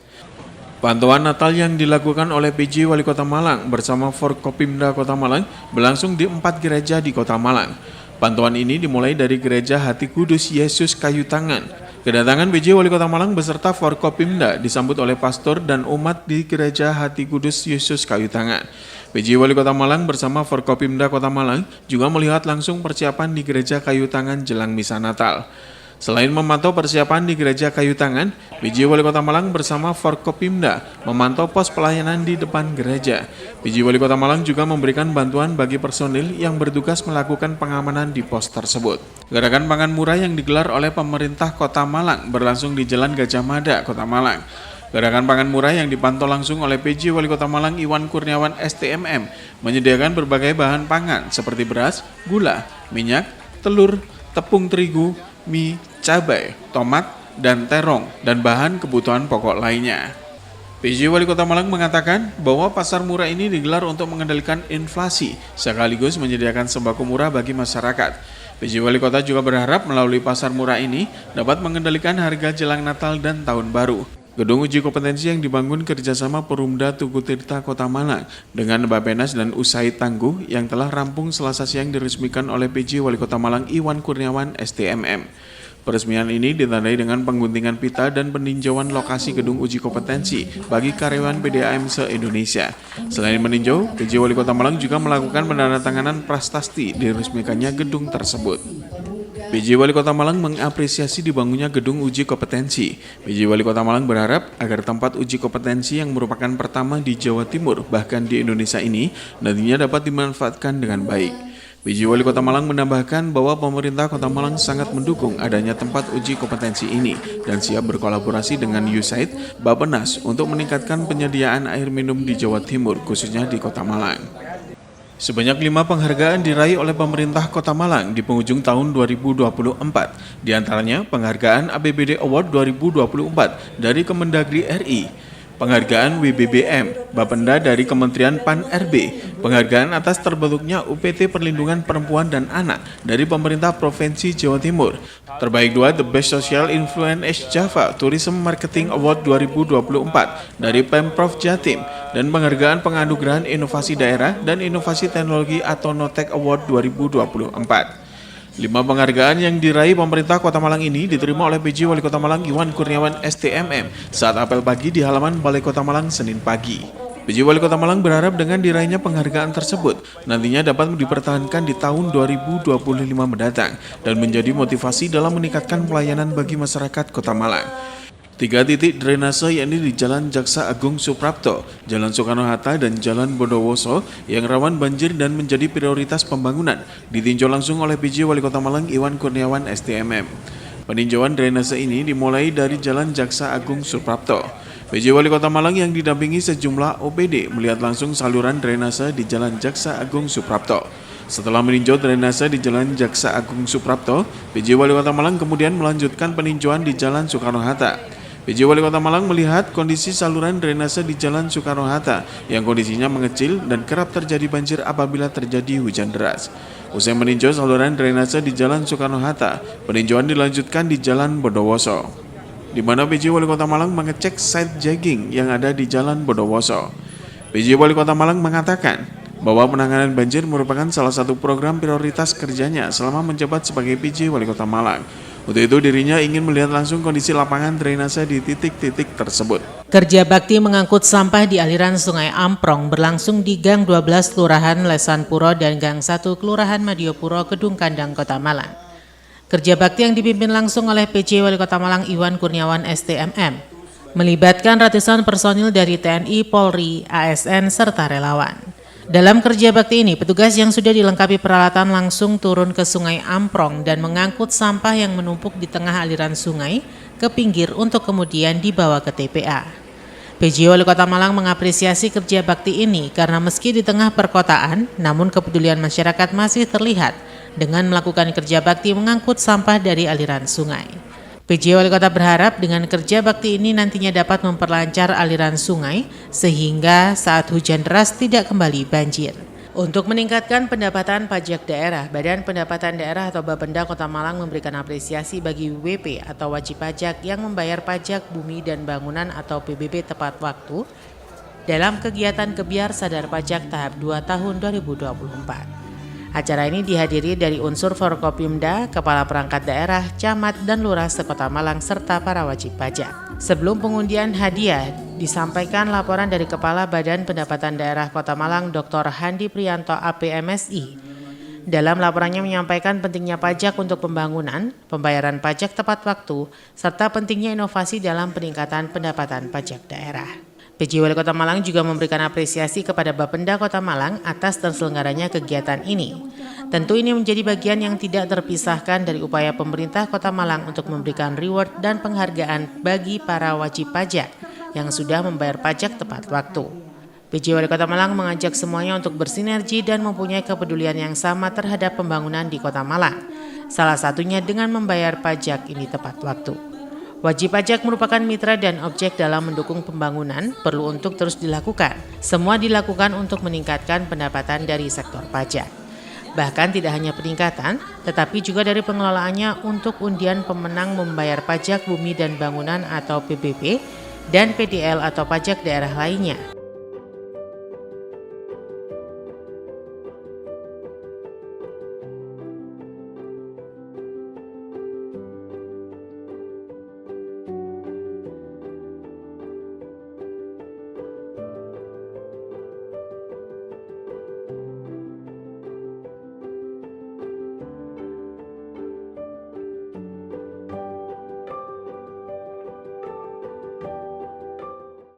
Pantauan Natal yang dilakukan oleh PJ Wali Kota Malang bersama Forkopimda Kota Malang berlangsung di 4 gereja di Kota Malang. Pantauan ini dimulai dari Gereja Hati Kudus Yesus Kayu Tangan. Kedatangan PJ Wali Kota Malang beserta Forkopimda disambut oleh pastor dan umat di Gereja Hati Kudus Yesus Kayu Tangan. PJ Wali Kota Malang bersama Forkopimda Kota Malang juga melihat langsung persiapan di Gereja Kayu Tangan jelang misa Natal. Selain memantau persiapan di Gereja Kayu Tangan, PJ Wali Kota Malang bersama Forkopimda memantau pos pelayanan di depan gereja. PJ Wali Kota Malang juga memberikan bantuan bagi personil yang bertugas melakukan pengamanan di pos tersebut. Gerakan pangan murah yang digelar oleh pemerintah Kota Malang berlangsung di Jalan Gajah Mada, Kota Malang. Gerakan pangan murah yang dipantau langsung oleh PJ Wali Kota Malang Iwan Kurniawan STMM menyediakan berbagai bahan pangan seperti beras, gula, minyak, telur, tepung terigu, mie, cabai, tomat, dan terong, dan bahan kebutuhan pokok lainnya. PJ Wali Kota Malang mengatakan bahwa pasar murah ini digelar untuk mengendalikan inflasi sekaligus menyediakan sembako murah bagi masyarakat. PJ Wali Kota juga berharap melalui pasar murah ini dapat mengendalikan harga jelang Natal dan Tahun Baru. Gedung uji kompetensi yang dibangun kerjasama Perumda Tugu Tirta Kota Malang dengan Bappenas dan Usaid Tangguh yang telah rampung Selasa siang diresmikan oleh PJ Wali Kota Malang Iwan Kurniawan STMM. Peresmian ini ditandai dengan pengguntingan pita dan peninjauan lokasi gedung uji kompetensi bagi karyawan PDAM se-Indonesia. Selain meninjau, PJ Wali Kota Malang juga melakukan penandatanganan prasasti diresmikannya gedung tersebut. PJ Wali Kota Malang mengapresiasi dibangunnya gedung uji kompetensi. PJ Wali Kota Malang berharap agar tempat uji kompetensi yang merupakan pertama di Jawa Timur bahkan di Indonesia ini nantinya dapat dimanfaatkan dengan baik. PJ Wali Kota Malang menambahkan bahwa pemerintah Kota Malang sangat mendukung adanya tempat uji kompetensi ini dan siap berkolaborasi dengan USAID, Bappenas untuk meningkatkan penyediaan air minum di Jawa Timur khususnya di Kota Malang. Sebanyak 5 penghargaan diraih oleh pemerintah Kota Malang di penghujung tahun 2024. Di antaranya penghargaan APBD Award 2024 dari Kemendagri RI, penghargaan WBBM, Bapenda dari Kementerian PAN-RB, penghargaan atas terbentuknya UPT Perlindungan Perempuan dan Anak dari Pemerintah Provinsi Jawa Timur. Terbaik 2 The Best Social Influence East Java Tourism Marketing Award 2024 dari Pemprov Jatim dan penghargaan penganugerahan inovasi daerah dan inovasi teknologi atau Notek Award 2024. 5 penghargaan yang diraih pemerintah Kota Malang ini diterima oleh PJ Wali Kota Malang Iwan Kurniawan STMM saat apel pagi di halaman Balai Kota Malang Senin pagi. PJ Wali Kota Malang berharap dengan diraihnya penghargaan tersebut nantinya dapat dipertahankan di tahun 2025 mendatang dan menjadi motivasi dalam meningkatkan pelayanan bagi masyarakat Kota Malang. 3 titik drainase yakni di Jalan Jaksa Agung Suprapto, Jalan Soekarno-Hatta, dan Jalan Bondowoso yang rawan banjir dan menjadi prioritas pembangunan ditinjau langsung oleh PJ Wali Kota Malang Iwan Kurniawan STMM. Peninjauan drainase ini dimulai dari Jalan Jaksa Agung Suprapto. PJ Wali Kota Malang yang didampingi sejumlah OPD melihat langsung saluran drainase di Jalan Jaksa Agung Suprapto. Setelah meninjau drainase di Jalan Jaksa Agung Suprapto, PJ Wali Kota Malang kemudian melanjutkan peninjauan di Jalan Soekarno-Hatta. PJ Wali Kota Malang melihat kondisi saluran drainase di Jalan Soekarno-Hatta yang kondisinya mengecil dan kerap terjadi banjir apabila terjadi hujan deras. Usai meninjau saluran drainase di Jalan Soekarno-Hatta, peninjauan dilanjutkan di Jalan Bondowoso, di mana PJ Wali Kota Malang mengecek site jogging yang ada di Jalan Bondowoso. PJ Wali Kota Malang mengatakan bahwa penanganan banjir merupakan salah satu program prioritas kerjanya selama menjabat sebagai PJ Wali Kota Malang. Untuk itu dirinya ingin melihat langsung kondisi lapangan drainase di titik-titik tersebut. Kerja bakti mengangkut sampah di aliran Sungai Amprong berlangsung di Gang 12 Kelurahan Lesanpuro dan Gang 1 Kelurahan Madiopuro, Kedung Kandang, Kota Malang. Kerja bakti yang dipimpin langsung oleh PJ Wali Kota Malang Iwan Kurniawan STMM melibatkan ratusan personil dari TNI, Polri, ASN, serta relawan. Dalam kerja bakti ini, petugas yang sudah dilengkapi peralatan langsung turun ke Sungai Amprong dan mengangkut sampah yang menumpuk di tengah aliran sungai ke pinggir untuk kemudian dibawa ke TPA. PJ Wali Kota Malang mengapresiasi kerja bakti ini karena meski di tengah perkotaan, namun kepedulian masyarakat masih terlihat dengan melakukan kerja bakti mengangkut sampah dari aliran sungai. PJ Wali Kota berharap dengan kerja bakti ini nantinya dapat memperlancar aliran sungai sehingga saat hujan deras tidak kembali banjir. Untuk meningkatkan pendapatan pajak daerah, Badan Pendapatan Daerah atau Bapenda Kota Malang memberikan apresiasi bagi WP atau wajib pajak yang membayar pajak bumi dan bangunan atau PBB tepat waktu dalam kegiatan Kebiar Sadar Pajak tahap 2 tahun 2024. Acara ini dihadiri dari unsur Forkopimda, Kepala Perangkat Daerah, Camat, dan Lurah sekota Malang, serta para wajib pajak. Sebelum pengundian hadiah, disampaikan laporan dari Kepala Badan Pendapatan Daerah Kota Malang, Dr. Handi Priyanto APMSI. Dalam laporannya menyampaikan pentingnya pajak untuk pembangunan, pembayaran pajak tepat waktu, serta pentingnya inovasi dalam peningkatan pendapatan pajak daerah. PJ Wali Kota Malang juga memberikan apresiasi kepada Bapenda Kota Malang atas terselenggaranya kegiatan ini. Tentu ini menjadi bagian yang tidak terpisahkan dari upaya pemerintah Kota Malang untuk memberikan reward dan penghargaan bagi para wajib pajak yang sudah membayar pajak tepat waktu. PJ Wali Kota Malang mengajak semuanya untuk bersinergi dan mempunyai kepedulian yang sama terhadap pembangunan di Kota Malang. Salah satunya dengan membayar pajak ini tepat waktu. Wajib pajak merupakan mitra dan objek dalam mendukung pembangunan, perlu untuk terus dilakukan. Semua dilakukan untuk meningkatkan pendapatan dari sektor pajak. Bahkan tidak hanya peningkatan, tetapi juga dari pengelolaannya untuk undian pemenang membayar pajak bumi dan bangunan atau PBB dan PDL atau pajak daerah lainnya.